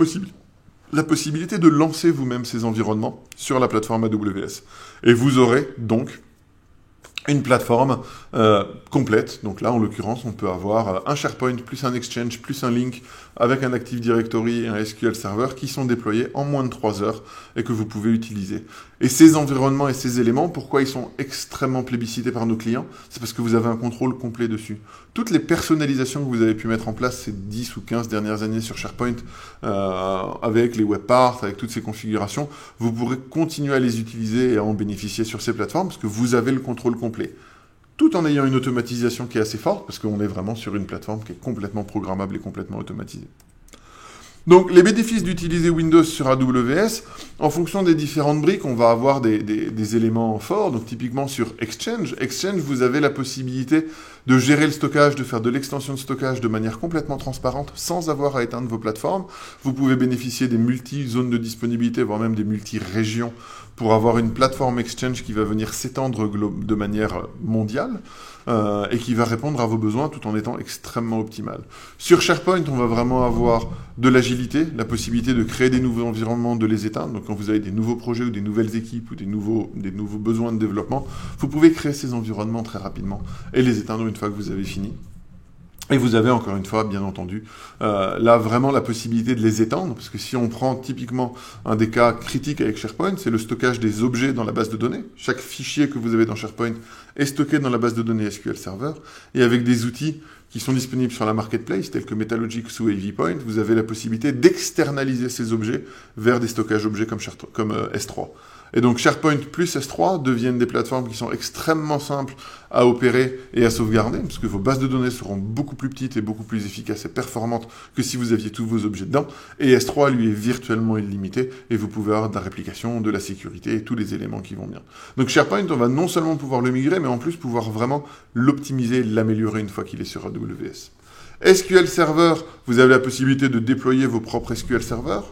possibilité de lancer vous-même ces environnements sur la plateforme AWS. Et vous aurez donc une plateforme complète. Donc là, en l'occurrence, on peut avoir un SharePoint, plus un Exchange, plus un Link, avec un Active Directory et un SQL Server qui sont déployés en moins de 3 heures et que vous pouvez utiliser. Et ces environnements et ces éléments, pourquoi ils sont extrêmement plébiscités par nos clients? C'est parce que vous avez un contrôle complet dessus. Toutes les personnalisations que vous avez pu mettre en place ces 10 ou 15 dernières années sur SharePoint, avec les web parts, avec toutes ces configurations, vous pourrez continuer à les utiliser et à en bénéficier sur ces plateformes parce que vous avez le contrôle complet. Tout en ayant une automatisation qui est assez forte, parce qu'on est vraiment sur une plateforme qui est complètement programmable et complètement automatisée. Donc, les bénéfices d'utiliser Windows sur AWS, en fonction des différentes briques, on va avoir des éléments forts. Donc, typiquement sur Exchange, vous avez la possibilité de gérer le stockage, de faire de l'extension de stockage de manière complètement transparente, sans avoir à éteindre vos plateformes. Vous pouvez bénéficier des multi-zones de disponibilité, voire même des multi-régions, pour avoir une plateforme Exchange qui va venir s'étendre de manière mondiale et qui va répondre à vos besoins tout en étant extrêmement optimale. Sur SharePoint, on va vraiment avoir de l'agilité, la possibilité de créer des nouveaux environnements, de les éteindre. Donc quand vous avez des nouveaux projets ou des nouvelles équipes ou des nouveaux besoins de développement, vous pouvez créer ces environnements très rapidement et les éteindre une fois que vous avez fini. Et vous avez encore une fois, bien entendu, là vraiment la possibilité de les étendre, parce que si on prend typiquement un des cas critiques avec SharePoint, c'est le stockage des objets dans la base de données. Chaque fichier que vous avez dans SharePoint est stocké dans la base de données SQL Server, et avec des outils qui sont disponibles sur la marketplace, tels que Metalogix ou AVPoint, vous avez la possibilité d'externaliser ces objets vers des stockages objets comme S3. Et donc SharePoint plus S3 deviennent des plateformes qui sont extrêmement simples à opérer et à sauvegarder, parce que vos bases de données seront beaucoup plus petites et beaucoup plus efficaces et performantes que si vous aviez tous vos objets dedans. Et S3, lui, est virtuellement illimité, et vous pouvez avoir de la réplication, de la sécurité et tous les éléments qui vont bien. Donc SharePoint, on va non seulement pouvoir le migrer, mais en plus pouvoir vraiment l'optimiser et l'améliorer une fois qu'il est sur AWS. SQL Server, vous avez la possibilité de déployer vos propres SQL Server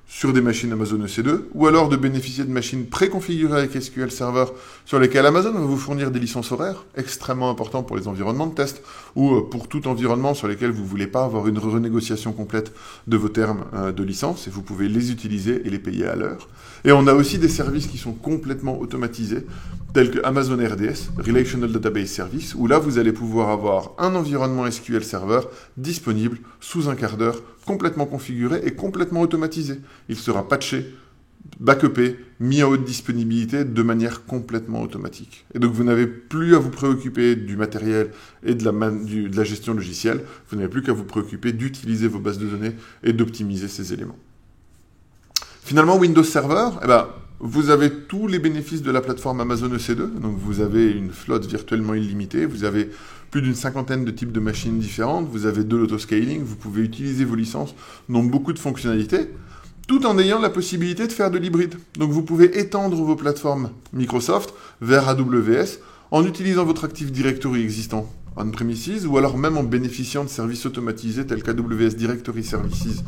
sur des machines Amazon EC2, ou alors de bénéficier de machines préconfigurées avec SQL Server sur lesquelles Amazon va vous fournir des licences horaires, extrêmement important pour les environnements de test, ou pour tout environnement sur lequel vous ne voulez pas avoir une renégociation complète de vos termes de licence, et vous pouvez les utiliser et les payer à l'heure. Et on a aussi des services qui sont complètement automatisés, tels que Amazon RDS, Relational Database Service, où là vous allez pouvoir avoir un environnement SQL Server disponible sous un quart d'heure, complètement configuré et complètement automatisé. Il sera patché, backupé, mis en haute disponibilité de manière complètement automatique. Et donc vous n'avez plus à vous préoccuper du matériel et de la gestion logicielle, vous n'avez plus qu'à vous préoccuper d'utiliser vos bases de données et d'optimiser ces éléments. Finalement, Windows Server, vous avez tous les bénéfices de la plateforme Amazon EC2, donc vous avez une flotte virtuellement illimitée, vous avez plus d'une 50aine de types de machines différentes, vous avez de l'autoscaling, vous pouvez utiliser vos licences, donc beaucoup de fonctionnalités, tout en ayant la possibilité de faire de l'hybride. Donc vous pouvez étendre vos plateformes Microsoft vers AWS en utilisant votre Active Directory existant on-premises, ou alors même en bénéficiant de services automatisés tels qu'AWS Directory Services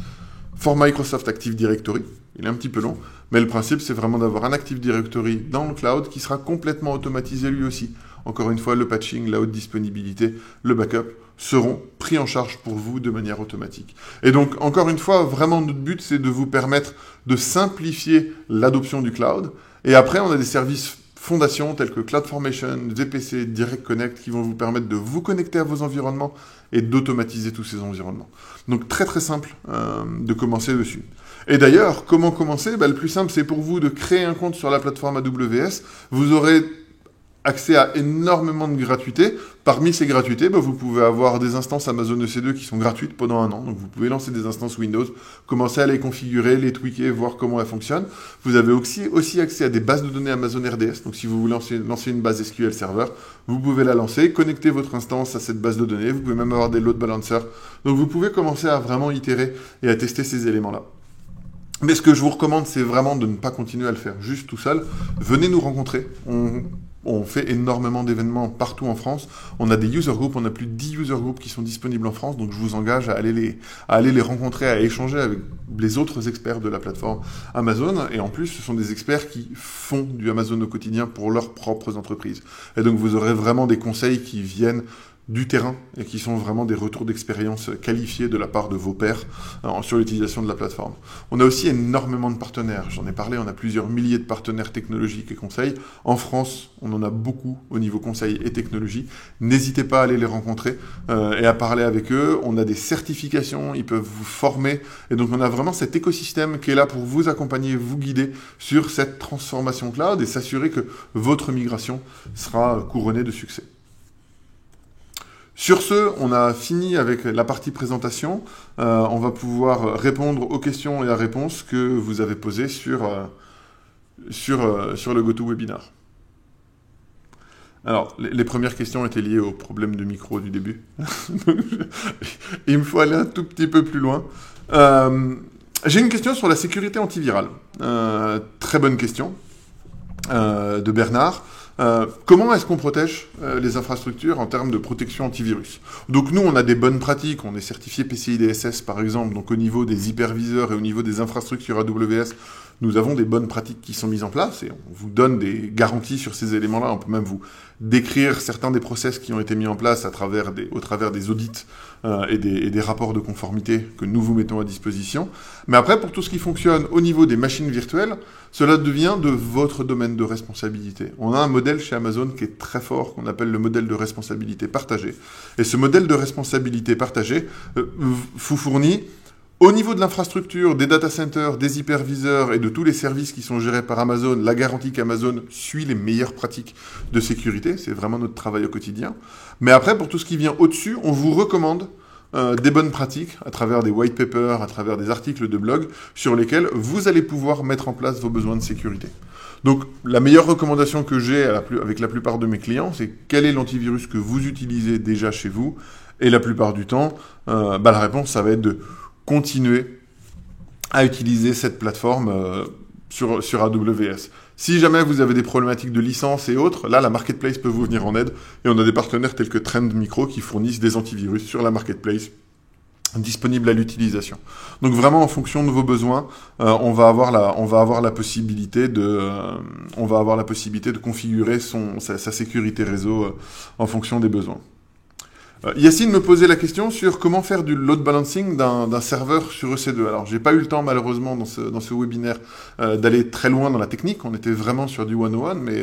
for Microsoft Active Directory. Il est un petit peu long, mais le principe, c'est vraiment d'avoir un Active Directory dans le cloud qui sera complètement automatisé lui aussi. Encore une fois, le patching, la haute disponibilité, le backup seront pris en charge pour vous de manière automatique. Et donc, encore une fois, vraiment, notre but, c'est de vous permettre de simplifier l'adoption du cloud. Et après, on a des services fondations tels que CloudFormation, VPC, Direct Connect qui vont vous permettre de vous connecter à vos environnements et d'automatiser tous ces environnements. Donc très très simple de commencer dessus. Et d'ailleurs, comment commencer ? Le plus simple, c'est pour vous de créer un compte sur la plateforme AWS. Vous aurez accès à énormément de gratuités. Parmi ces gratuités, vous pouvez avoir des instances Amazon EC2 qui sont gratuites pendant 1 an. Donc vous pouvez lancer des instances Windows, commencer à les configurer, les tweaker, voir comment elles fonctionnent. Vous avez aussi accès à des bases de données Amazon RDS. Donc si vous voulez lancer une base SQL Server, vous pouvez la lancer, connecter votre instance à cette base de données. Vous pouvez même avoir des load balancers. Donc vous pouvez commencer à vraiment itérer et à tester ces éléments-là. Mais ce que je vous recommande, c'est vraiment de ne pas continuer à le faire juste tout seul. Venez nous rencontrer. On fait énormément d'événements partout en France. On a des user groups, on a plus de 10 user groups qui sont disponibles en France, donc je vous engage à aller les rencontrer, à échanger avec les autres experts de la plateforme Amazon. Et en plus, ce sont des experts qui font du Amazon au quotidien pour leurs propres entreprises. Et donc vous aurez vraiment des conseils qui viennent du terrain et qui sont vraiment des retours d'expérience qualifiés de la part de vos pairs sur l'utilisation de la plateforme. On a aussi énormément de partenaires. J'en ai parlé, on a plusieurs milliers de partenaires technologiques et conseils. En France, on en a beaucoup au niveau conseil et technologie. N'hésitez pas à aller les rencontrer et à parler avec eux. On a des certifications, ils peuvent vous former. Et donc, on a vraiment cet écosystème qui est là pour vous accompagner, vous guider sur cette transformation cloud et s'assurer que votre migration sera couronnée de succès. Sur ce, on a fini avec la partie présentation. On va pouvoir répondre aux questions et à réponses que vous avez posées sur le GoToWebinar. Alors, les premières questions étaient liées au problème de micro du début. Il me faut aller un tout petit peu plus loin. J'ai une question sur la sécurité antivirale. Très bonne question de Bernard. Comment est-ce qu'on protège les infrastructures en termes de protection antivirus ? Donc nous, on a des bonnes pratiques, on est certifié PCI DSS par exemple, donc au niveau des hyperviseurs et au niveau des infrastructures AWS, nous avons des bonnes pratiques qui sont mises en place et on vous donne des garanties sur ces éléments-là. On peut même vous décrire certains des process qui ont été mis en place au travers des audits et des rapports de conformité que nous vous mettons à disposition. Mais après, pour tout ce qui fonctionne au niveau des machines virtuelles, cela devient de votre domaine de responsabilité. On a un modèle chez Amazon qui est très fort, qu'on appelle le modèle de responsabilité partagée. Et ce modèle de responsabilité partagée vous fournit, au niveau de l'infrastructure, des data centers, des hyperviseurs et de tous les services qui sont gérés par Amazon, la garantie qu'Amazon suit les meilleures pratiques de sécurité. C'est vraiment notre travail au quotidien. Mais après, pour tout ce qui vient au-dessus, on vous recommande des bonnes pratiques à travers des white papers, à travers des articles de blog sur lesquels vous allez pouvoir mettre en place vos besoins de sécurité. Donc, la meilleure recommandation que j'ai avec la plupart de mes clients, c'est quel est l'antivirus que vous utilisez déjà chez vous. Et la plupart du temps, la réponse, ça va être de continuer à utiliser cette plateforme sur AWS. Si jamais vous avez des problématiques de licence et autres, là, la marketplace peut vous venir en aide. Et on a des partenaires tels que Trend Micro qui fournissent des antivirus sur la marketplace disponibles à l'utilisation. Donc vraiment, en fonction de vos besoins, on va avoir la possibilité de configurer sa sécurité réseau en fonction des besoins. Yacine me posait la question sur comment faire du load balancing d'un serveur sur EC2. Alors, j'ai pas eu le temps, malheureusement, dans ce webinaire, d'aller très loin dans la technique. On était vraiment sur du 101, mais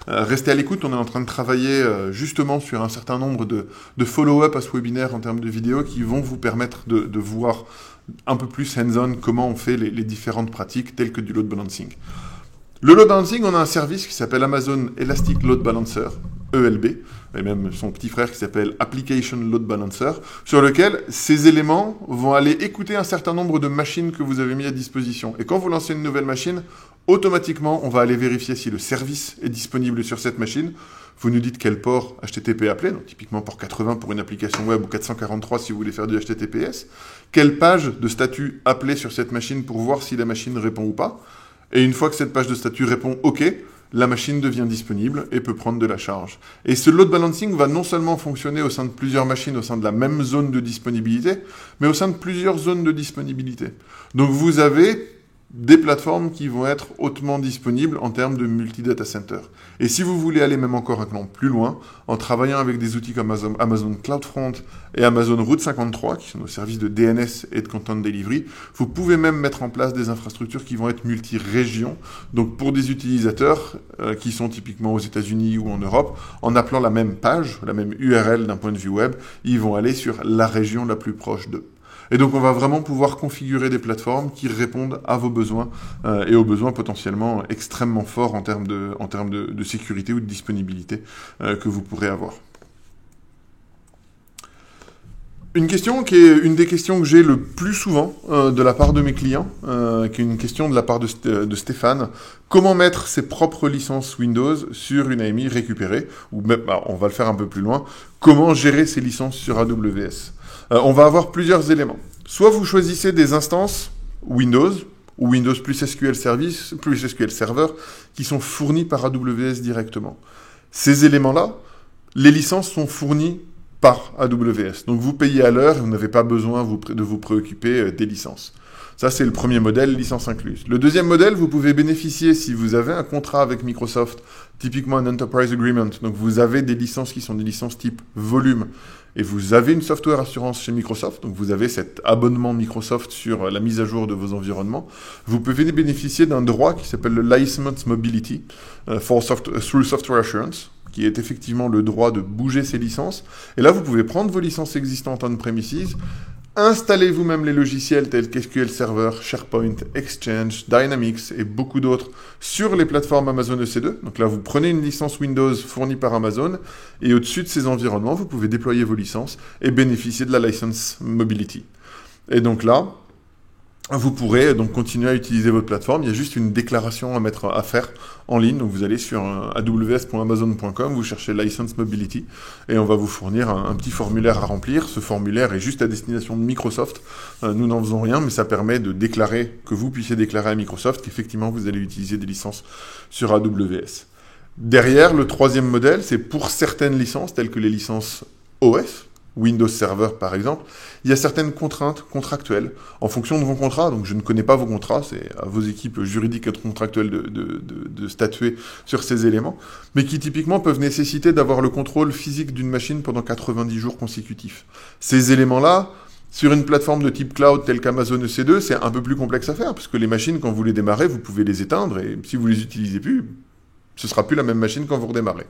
restez à l'écoute. On est en train de travailler justement sur un certain nombre de follow-up à ce webinaire en termes de vidéos qui vont vous permettre de voir un peu plus hands-on comment on fait les différentes pratiques telles que du load balancing. Le load balancing, on a un service qui s'appelle Amazon Elastic Load Balancer, ELB, et même son petit frère qui s'appelle Application Load Balancer, sur lequel ces éléments vont aller écouter un certain nombre de machines que vous avez mis à disposition. Et quand vous lancez une nouvelle machine, automatiquement, on va aller vérifier si le service est disponible sur cette machine. Vous nous dites quel port HTTP appeler, donc typiquement port 80 pour une application web ou 443 si vous voulez faire du HTTPS. Quelle page de statut appeler sur cette machine pour voir si la machine répond ou pas. Et une fois que cette page de statut répond OK, la machine devient disponible et peut prendre de la charge. Et ce load balancing va non seulement fonctionner au sein de plusieurs machines, au sein de la même zone de disponibilité, mais au sein de plusieurs zones de disponibilité. Donc vous avez des plateformes qui vont être hautement disponibles en termes de multi-data center. Et si vous voulez aller même encore un cran plus loin, en travaillant avec des outils comme Amazon CloudFront et Amazon Route 53, qui sont nos services de DNS et de Content Delivery, vous pouvez même mettre en place des infrastructures qui vont être multi-régions. Donc pour des utilisateurs qui sont typiquement aux États-Unis ou en Europe, en appelant la même page, la même URL d'un point de vue web, ils vont aller sur la région la plus proche d'eux. Et donc, on va vraiment pouvoir configurer des plateformes qui répondent à vos besoins et aux besoins potentiellement extrêmement forts en termes de sécurité ou de disponibilité que vous pourrez avoir. Une question qui est une des questions que j'ai le plus souvent de la part de mes clients, qui est une question de la part de Stéphane. Comment mettre ses propres licences Windows sur une AMI récupérée? Ou même, on va le faire un peu plus loin. Comment gérer ces licences sur AWS? On va avoir plusieurs éléments. Soit vous choisissez des instances Windows ou Windows plus SQL Service, plus SQL Server, qui sont fournis par AWS directement. Ces éléments-là, les licences sont fournies par AWS. Donc vous payez à l'heure et vous n'avez pas besoin de vous préoccuper des licences. Ça, c'est le premier modèle, licence incluse. Le deuxième modèle, vous pouvez bénéficier, si vous avez un contrat avec Microsoft, typiquement un Enterprise Agreement, donc vous avez des licences qui sont des licences type volume, et vous avez une software assurance chez Microsoft, donc vous avez cet abonnement Microsoft sur la mise à jour de vos environnements, vous pouvez bénéficier d'un droit qui s'appelle le License Mobility through Software Assurance, qui est effectivement le droit de bouger ces licences. Et là, vous pouvez prendre vos licences existantes on-premises, installez vous-même les logiciels tels qu'SQL Server, SharePoint, Exchange, Dynamics et beaucoup d'autres sur les plateformes Amazon EC2. Donc là, vous prenez une licence Windows fournie par Amazon et au-dessus de ces environnements, vous pouvez déployer vos licences et bénéficier de la License Mobility. Et donc là, vous pourrez donc continuer à utiliser votre plateforme. Il y a juste une déclaration à faire en ligne. Donc vous allez sur aws.amazon.com, vous cherchez License Mobility et on va vous fournir un petit formulaire à remplir. Ce formulaire est juste à destination de Microsoft. Nous n'en faisons rien, mais ça permet de déclarer, que vous puissiez déclarer à Microsoft qu'effectivement vous allez utiliser des licences sur AWS. Derrière, le troisième modèle, c'est pour certaines licences, telles que les licences OS, Windows Server par exemple, il y a certaines contraintes contractuelles en fonction de vos contrats. Donc je ne connais pas vos contrats, c'est à vos équipes juridiques et contractuelles de statuer sur ces éléments, mais qui typiquement peuvent nécessiter d'avoir le contrôle physique d'une machine pendant 90 jours consécutifs. Ces éléments-là, sur une plateforme de type cloud telle qu'Amazon EC2, c'est un peu plus complexe à faire, parce que les machines, quand vous les démarrez, vous pouvez les éteindre, et si vous les utilisez plus, ce sera plus la même machine quand vous redémarrez.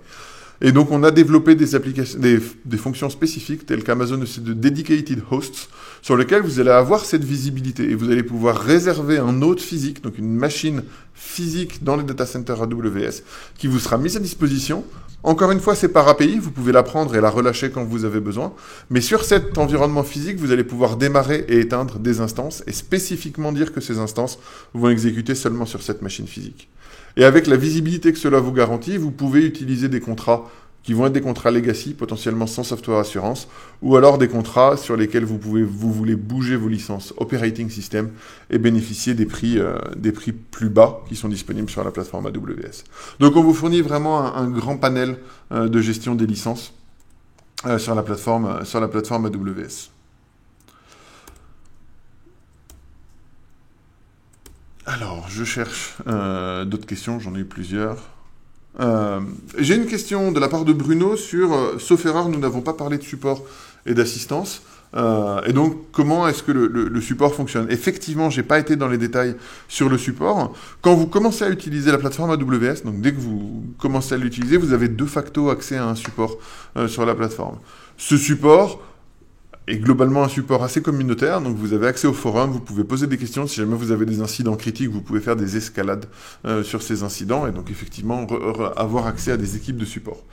Et donc, on a développé des applications, des fonctions spécifiques telles qu'Amazon EC2 Dedicated Hosts, sur lesquelles vous allez avoir cette visibilité et vous allez pouvoir réserver un node physique, donc une machine physique dans les data centers AWS, qui vous sera mise à disposition. Encore une fois, c'est par API, vous pouvez la prendre et la relâcher quand vous avez besoin. Mais sur cet environnement physique, vous allez pouvoir démarrer et éteindre des instances et spécifiquement dire que ces instances vont exécuter seulement sur cette machine physique. Et avec la visibilité que cela vous garantit, vous pouvez utiliser des contrats qui vont être des contrats legacy, potentiellement sans software assurance, ou alors des contrats sur lesquels vous voulez bouger vos licences operating system et bénéficier des prix plus bas qui sont disponibles sur la plateforme AWS. Donc on vous fournit vraiment un grand panel de gestion des licences sur la plateforme AWS. Alors, je cherche d'autres questions, j'en ai eu plusieurs. J'ai une question de la part de Bruno sur, sauf erreur, nous n'avons pas parlé de support et d'assistance. Et donc, comment est-ce que le support fonctionne? Effectivement, j'ai pas été dans les détails sur le support. Quand vous commencez à utiliser la plateforme AWS, donc dès que vous commencez à l'utiliser, vous avez de facto accès à un support sur la plateforme. Ce support est globalement un support assez communautaire, donc vous avez accès au forum, vous pouvez poser des questions, si jamais vous avez des incidents critiques, vous pouvez faire des escalades sur ces incidents, et donc effectivement avoir accès à des équipes de support.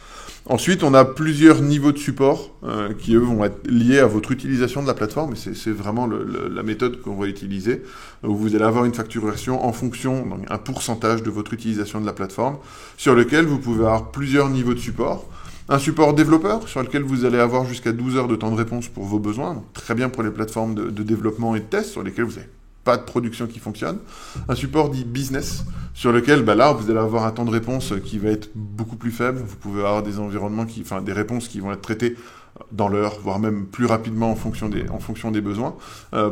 Ensuite, on a plusieurs niveaux de support qui, eux, vont être liés à votre utilisation de la plateforme, et c'est vraiment la méthode qu'on va utiliser, où vous allez avoir une facturation en fonction, donc un pourcentage de votre utilisation de la plateforme, sur lequel vous pouvez avoir plusieurs niveaux de support. Un support développeur sur lequel vous allez avoir jusqu'à 12 heures de temps de réponse pour vos besoins. Donc, très bien pour les plateformes de développement et de test sur lesquelles vous n'avez pas de production qui fonctionne. Un support dit business sur lequel là vous allez avoir un temps de réponse qui va être beaucoup plus faible. Vous pouvez avoir des environnements des réponses qui vont être traitées dans l'heure, voire même plus rapidement en fonction des besoins.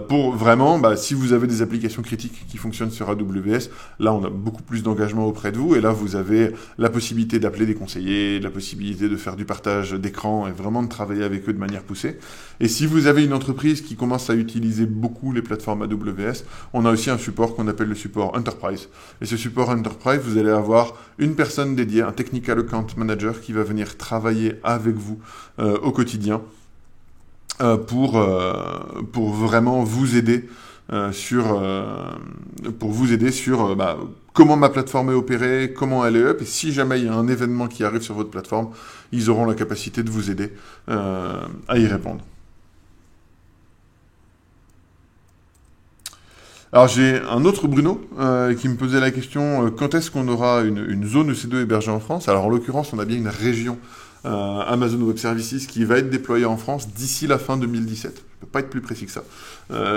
Pour vraiment, si vous avez des applications critiques qui fonctionnent sur AWS, là on a beaucoup plus d'engagement auprès de vous, et là vous avez la possibilité d'appeler des conseillers, la possibilité de faire du partage d'écran et vraiment de travailler avec eux de manière poussée. Et si vous avez une entreprise qui commence à utiliser beaucoup les plateformes AWS, on a aussi un support qu'on appelle le support Enterprise. Et ce support Enterprise, vous allez avoir une personne dédiée, un Technical Account Manager qui va venir travailler avec vous au quotidien pour vraiment vous aider sur comment ma plateforme est opérée, comment elle est up, et si jamais il y a un événement qui arrive sur votre plateforme, ils auront la capacité de vous aider à y répondre. Alors j'ai un autre Bruno qui me posait la question quand est-ce qu'on aura une zone EC2 hébergée en France? Alors en l'occurrence, on a bien une région Amazon Web Services qui va être déployée en France d'ici la fin 2017. Je ne peux pas être plus précis que ça,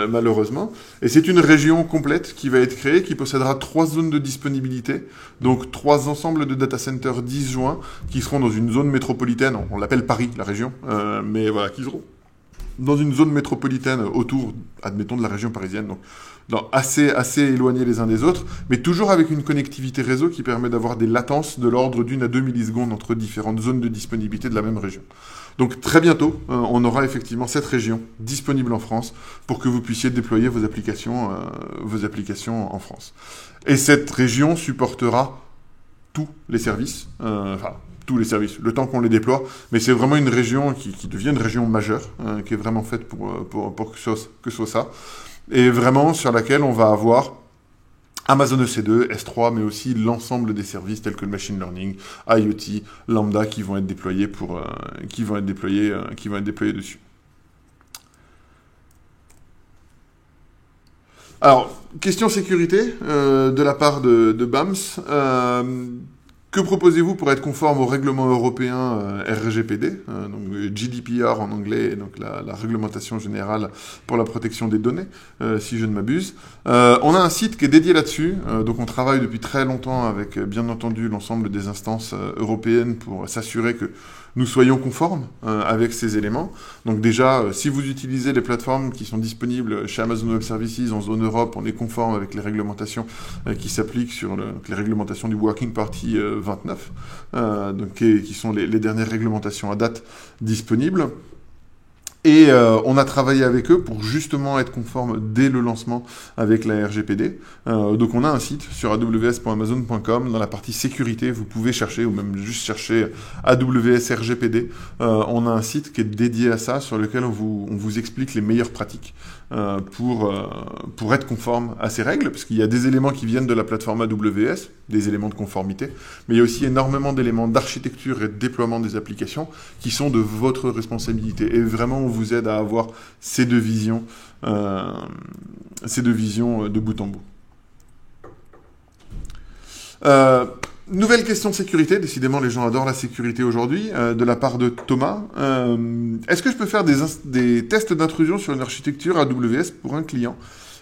malheureusement. Et c'est une région complète qui va être créée, qui possédera 3 zones de disponibilité, donc 3 ensembles de data centers disjoints qui seront dans une zone métropolitaine, on l'appelle Paris, la région, mais voilà, qui seront dans une zone métropolitaine autour, admettons, de la région parisienne, donc assez éloignés les uns des autres, mais toujours avec une connectivité réseau qui permet d'avoir des latences de l'ordre d'1 à 2 millisecondes entre différentes zones de disponibilité de la même région. Donc très bientôt, on aura effectivement cette région disponible en France pour que vous puissiez déployer vos applications en France. Et cette région supportera tous les services, tous les services, le temps qu'on les déploie, mais c'est vraiment une région qui devient une région majeure, qui est vraiment faite pour que ce soit ça, et vraiment sur laquelle on va avoir Amazon EC2, S3, mais aussi l'ensemble des services tels que le machine learning, IoT, Lambda qui vont être déployés dessus. Alors, question sécurité de la part de BAMS. Que proposez-vous pour être conforme au règlement européen RGPD, donc GDPR en anglais, et donc la réglementation générale pour la protection des données, si je ne m'abuse. On a un site qui est dédié là-dessus, donc on travaille depuis très longtemps avec, bien entendu, l'ensemble des instances européennes pour s'assurer que nous soyons conformes avec ces éléments. Donc déjà, si vous utilisez les plateformes qui sont disponibles chez Amazon Web Services en zone Europe, on est conforme avec les réglementations qui s'appliquent sur les réglementations du Working Party 29, qui sont les dernières réglementations à date disponibles. Et on a travaillé avec eux pour justement être conforme dès le lancement avec la RGPD. Donc on a un site sur aws.amazon.com. Dans la partie sécurité, vous pouvez chercher, ou même juste chercher AWS RGPD. On a un site qui est dédié à ça, sur lequel on vous explique les meilleures pratiques pour être conforme à ces règles, parce qu'il y a des éléments qui viennent de la plateforme AWS, des éléments de conformité, mais il y a aussi énormément d'éléments d'architecture et de déploiement des applications qui sont de votre responsabilité. Et vraiment, on vous aide à avoir ces deux visions de bout en bout. Nouvelle question de sécurité, décidément les gens adorent la sécurité aujourd'hui, de la part de Thomas. Est-ce que je peux faire des tests d'intrusion sur une architecture AWS pour un client?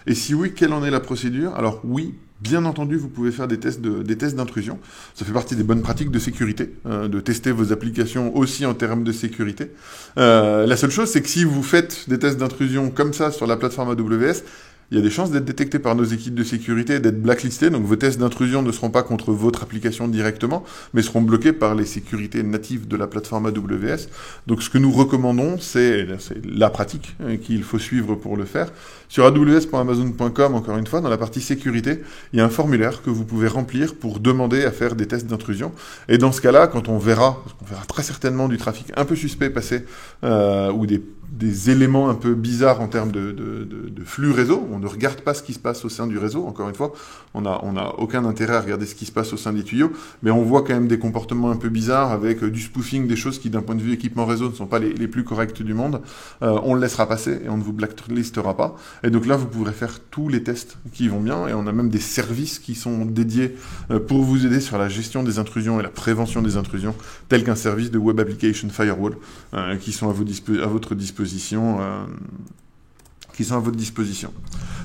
Et si oui, quelle en est la procédure? Alors oui, bien entendu, vous pouvez faire des tests d'intrusion. Ça fait partie des bonnes pratiques de sécurité, de tester vos applications aussi en termes de sécurité. La seule chose, c'est que si vous faites des tests d'intrusion comme ça sur la plateforme AWS, il y a des chances d'être détecté par nos équipes de sécurité et d'être blacklisté. Donc vos tests d'intrusion ne seront pas contre votre application directement, mais seront bloqués par les sécurités natives de la plateforme AWS. Donc ce que nous recommandons, c'est la pratique qu'il faut suivre pour le faire. Sur aws.amazon.com, encore une fois, dans la partie sécurité, il y a un formulaire que vous pouvez remplir pour demander à faire des tests d'intrusion. Et dans ce cas-là, quand on verra très certainement du trafic un peu suspect passer, ou des éléments un peu bizarres en termes de flux réseau. On ne regarde pas ce qui se passe au sein du réseau. Encore une fois, on n'a aucun intérêt à regarder ce qui se passe au sein des tuyaux, mais on voit quand même des comportements un peu bizarres avec du spoofing, des choses qui, d'un point de vue équipement réseau, ne sont pas les plus correctes du monde. On le laissera passer et on ne vous blacklistera pas. Et donc là, vous pourrez faire tous les tests qui vont bien, et on a même des services qui sont dédiés pour vous aider sur la gestion des intrusions et la prévention des intrusions, tel qu'un service de Web Application Firewall, qui sont à votre disposition.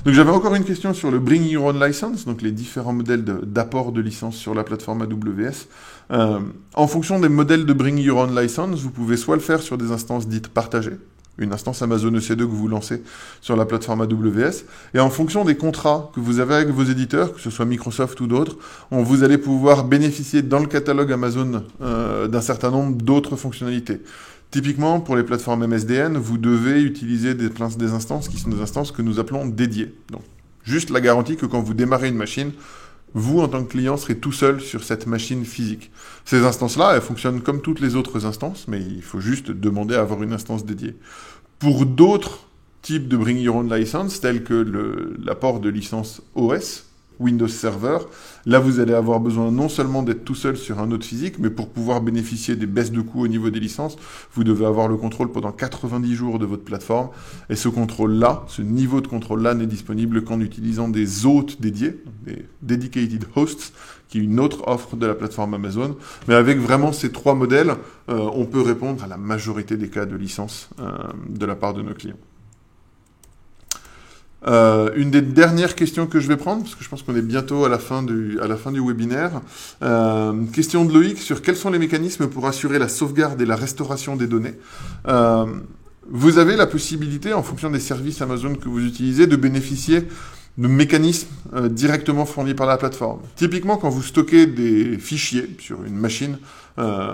Donc j'avais encore une question sur le Bring Your Own License, donc les différents modèles d'apport de licence sur la plateforme AWS. En fonction des modèles de Bring Your Own License, vous pouvez soit le faire sur des instances dites partagées, une instance Amazon EC2 que vous lancez sur la plateforme AWS, et en fonction des contrats que vous avez avec vos éditeurs, que ce soit Microsoft ou d'autres, vous allez pouvoir bénéficier dans le catalogue Amazon d'un certain nombre d'autres fonctionnalités. Typiquement, pour les plateformes MSDN, vous devez utiliser des instances qui sont des instances que nous appelons dédiées. Donc, juste la garantie que quand vous démarrez une machine, vous, en tant que client, serez tout seul sur cette machine physique. Ces instances-là, elles fonctionnent comme toutes les autres instances, mais il faut juste demander à avoir une instance dédiée. Pour d'autres types de Bring Your Own License, tels que l'apport de licence OS, Windows Server, là vous allez avoir besoin non seulement d'être tout seul sur un autre physique, mais pour pouvoir bénéficier des baisses de coûts au niveau des licences, vous devez avoir le contrôle pendant 90 jours de votre plateforme, et ce contrôle-là, ce niveau de contrôle-là n'est disponible qu'en utilisant des hôtes dédiés, des dedicated hosts, qui est une autre offre de la plateforme Amazon. Mais avec vraiment ces trois modèles, on peut répondre à la majorité des cas de licence de la part de nos clients. Une des dernières questions que je vais prendre, parce que je pense qu'on est bientôt à la fin du webinaire. Question de Loïc sur quels sont les mécanismes pour assurer la sauvegarde et la restauration des données. Vous avez la possibilité, en fonction des services Amazon que vous utilisez, de bénéficier de mécanismes directement fournis par la plateforme. Typiquement, quand vous stockez des fichiers sur une machine,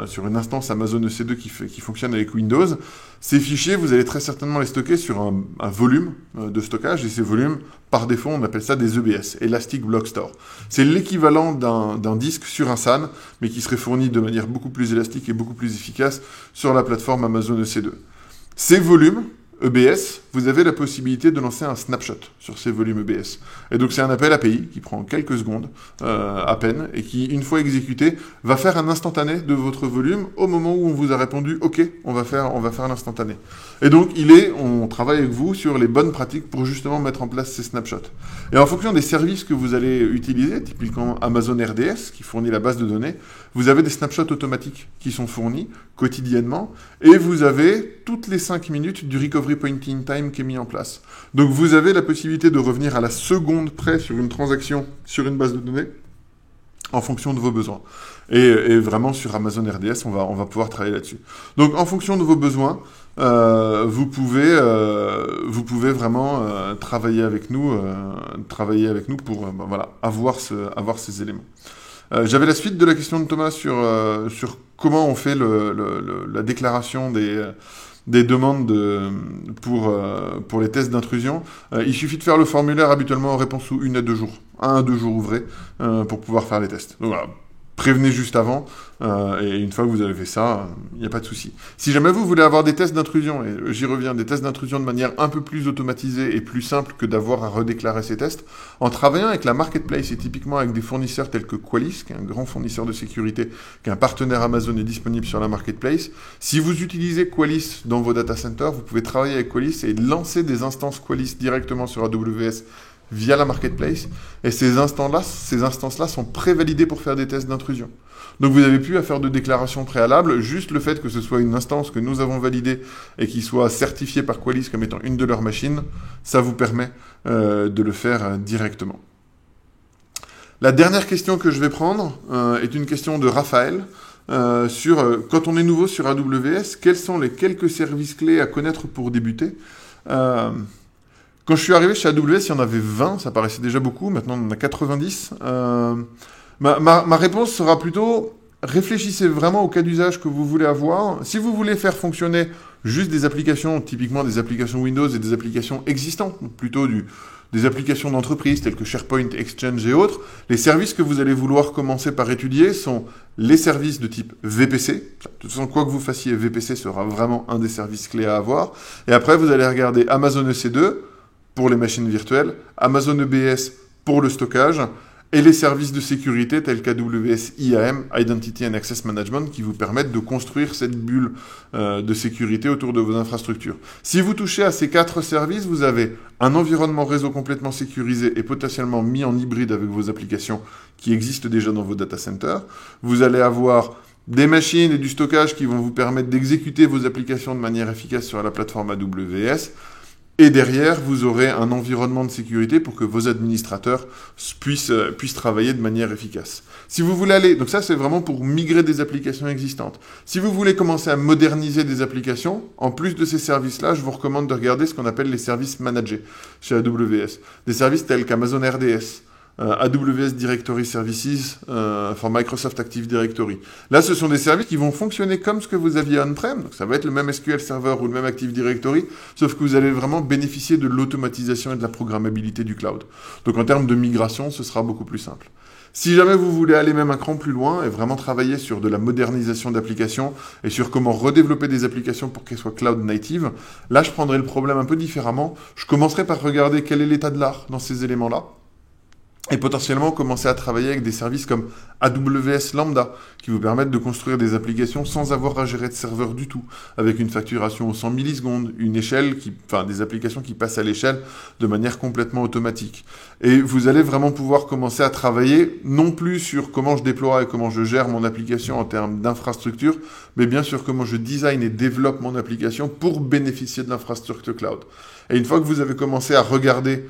sur une instance Amazon EC2 qui fonctionne avec Windows, ces fichiers, vous allez très certainement les stocker sur un volume de stockage, et ces volumes, par défaut, on appelle ça des EBS, Elastic Block Store. C'est l'équivalent d'un disque sur un SAN, mais qui serait fourni de manière beaucoup plus élastique et beaucoup plus efficace sur la plateforme Amazon EC2. Ces volumes, EBS, vous avez la possibilité de lancer un snapshot sur ces volumes EBS. Et donc c'est un appel API qui prend quelques secondes à peine, et qui, une fois exécuté, va faire un instantané de votre volume au moment où on vous a répondu « Ok, on va faire l'instantané ». Et donc on travaille avec vous sur les bonnes pratiques pour justement mettre en place ces snapshots. Et en fonction des services que vous allez utiliser, typiquement Amazon RDS, qui fournit la base de données, vous avez des snapshots automatiques qui sont fournis quotidiennement, et vous avez toutes les 5 minutes du recovery point in time qui est mis en place. Donc vous avez la possibilité de revenir à la seconde près sur une transaction sur une base de données, en fonction de vos besoins. Et vraiment, sur Amazon RDS, on va pouvoir travailler là-dessus. Donc, en fonction de vos besoins, vous pouvez vraiment travailler avec nous pour voilà, avoir ces éléments. J'avais la suite de la question de Thomas sur comment on fait la déclaration des demandes pour les tests d'intrusion. Il suffit de faire le formulaire habituellement en réponse sous 1 à 2 jours. 1 à 2 jours ouvrés pour pouvoir faire les tests. Donc voilà. Prévenez juste avant, et une fois que vous avez fait ça, il n'y a pas de souci. Si jamais vous voulez avoir des tests d'intrusion, et j'y reviens, des tests d'intrusion de manière un peu plus automatisée et plus simple que d'avoir à redéclarer ces tests, en travaillant avec la marketplace et typiquement avec des fournisseurs tels que Qualys, qui est un grand fournisseur de sécurité, qui est un partenaire Amazon et disponible sur la marketplace, si vous utilisez Qualys dans vos data centers, vous pouvez travailler avec Qualys et lancer des instances Qualys directement sur AWS via la marketplace, et ces instances-là sont prévalidées pour faire des tests d'intrusion. Donc vous n'avez plus à faire de déclaration préalable, juste le fait que ce soit une instance que nous avons validée et qui soit certifiée par Qualys comme étant une de leurs machines, ça vous permet de le faire directement. La dernière question que je vais prendre est une question de Raphaël sur quand on est nouveau sur AWS, quels sont les quelques services clés à connaître pour débuter. Quand je suis arrivé chez AWS, il y en avait 20, ça paraissait déjà beaucoup, maintenant on en a 90. Ma réponse sera plutôt, réfléchissez vraiment au cas d'usage que vous voulez avoir. Si vous voulez faire fonctionner juste des applications, typiquement des applications Windows et des applications existantes, plutôt des applications d'entreprise telles que SharePoint, Exchange et autres, les services que vous allez vouloir commencer par étudier sont les services de type VPC. De toute façon, quoi que vous fassiez, VPC sera vraiment un des services clés à avoir. Et après, vous allez regarder Amazon EC2, pour les machines virtuelles, Amazon EBS pour le stockage, et les services de sécurité tels qu'AWS IAM, Identity and Access Management, qui vous permettent de construire cette bulle de sécurité autour de vos infrastructures. Si vous touchez à ces 4 services, vous avez un environnement réseau complètement sécurisé et potentiellement mis en hybride avec vos applications qui existent déjà dans vos data centers. Vous allez avoir des machines et du stockage qui vont vous permettre d'exécuter vos applications de manière efficace sur la plateforme AWS. Et derrière, vous aurez un environnement de sécurité pour que vos administrateurs puissent travailler de manière efficace. Si vous voulez aller, donc ça c'est vraiment pour migrer des applications existantes. Si vous voulez commencer à moderniser des applications, en plus de ces services-là, je vous recommande de regarder ce qu'on appelle les services managés chez AWS. Des services tels qu'Amazon RDS, AWS Directory Services for Microsoft Active Directory. Là, ce sont des services qui vont fonctionner comme ce que vous aviez on-prem. Donc, ça va être le même SQL Server ou le même Active Directory, sauf que vous allez vraiment bénéficier de l'automatisation et de la programmabilité du cloud. Donc, en termes de migration, ce sera beaucoup plus simple. Si jamais vous voulez aller même un cran plus loin et vraiment travailler sur de la modernisation d'applications et sur comment redévelopper des applications pour qu'elles soient cloud native, là, je prendrai le problème un peu différemment. Je commencerai par regarder quel est l'état de l'art dans ces éléments-là. Et potentiellement commencer à travailler avec des services comme AWS Lambda, qui vous permettent de construire des applications sans avoir à gérer de serveur du tout, avec une facturation aux 100 millisecondes, une échelle, des applications qui passent à l'échelle de manière complètement automatique. Et vous allez vraiment pouvoir commencer à travailler, non plus sur comment je déploie et comment je gère mon application en termes d'infrastructure, mais bien sur comment je design et développe mon application pour bénéficier de l'infrastructure cloud. Et une fois que vous avez commencé à regarder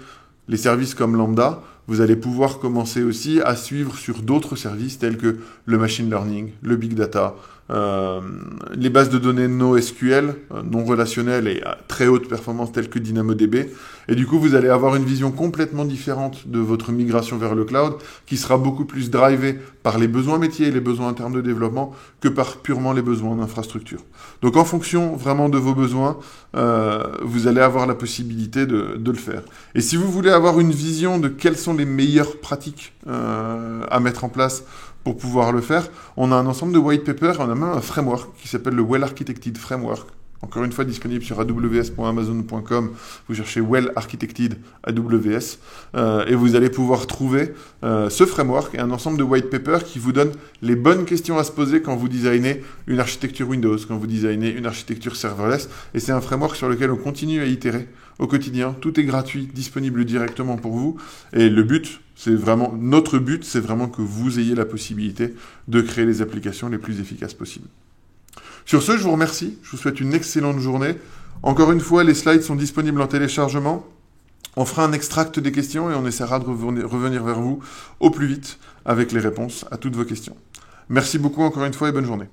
les services comme Lambda, vous allez pouvoir commencer aussi à suivre sur d'autres services tels que le machine learning, le big data, les bases de données NoSQL, non relationnelles et à très haute performance telles que DynamoDB. Et du coup, vous allez avoir une vision complètement différente de votre migration vers le cloud qui sera beaucoup plus drivée par les besoins métiers et les besoins en termes de développement que par purement les besoins d'infrastructure. Donc en fonction vraiment de vos besoins, vous allez avoir la possibilité de le faire. Et si vous voulez avoir une vision de quelles sont les meilleures pratiques à mettre en place pour pouvoir le faire, on a un ensemble de white papers, on a même un framework qui s'appelle le Well Architected Framework. Encore une fois, disponible sur aws.amazon.com. Vous cherchez Well Architected AWS et vous allez pouvoir trouver ce framework et un ensemble de white papers qui vous donnent les bonnes questions à se poser quand vous designez une architecture Windows, quand vous designez une architecture serverless. Et c'est un framework sur lequel on continue à itérer au quotidien. Tout est gratuit, disponible directement pour vous. Et notre but, c'est vraiment que vous ayez la possibilité de créer les applications les plus efficaces possibles. Sur ce, je vous remercie. Je vous souhaite une excellente journée. Encore une fois, les slides sont disponibles en téléchargement. On fera un extract des questions et on essaiera de revenir vers vous au plus vite avec les réponses à toutes vos questions. Merci beaucoup encore une fois et bonne journée.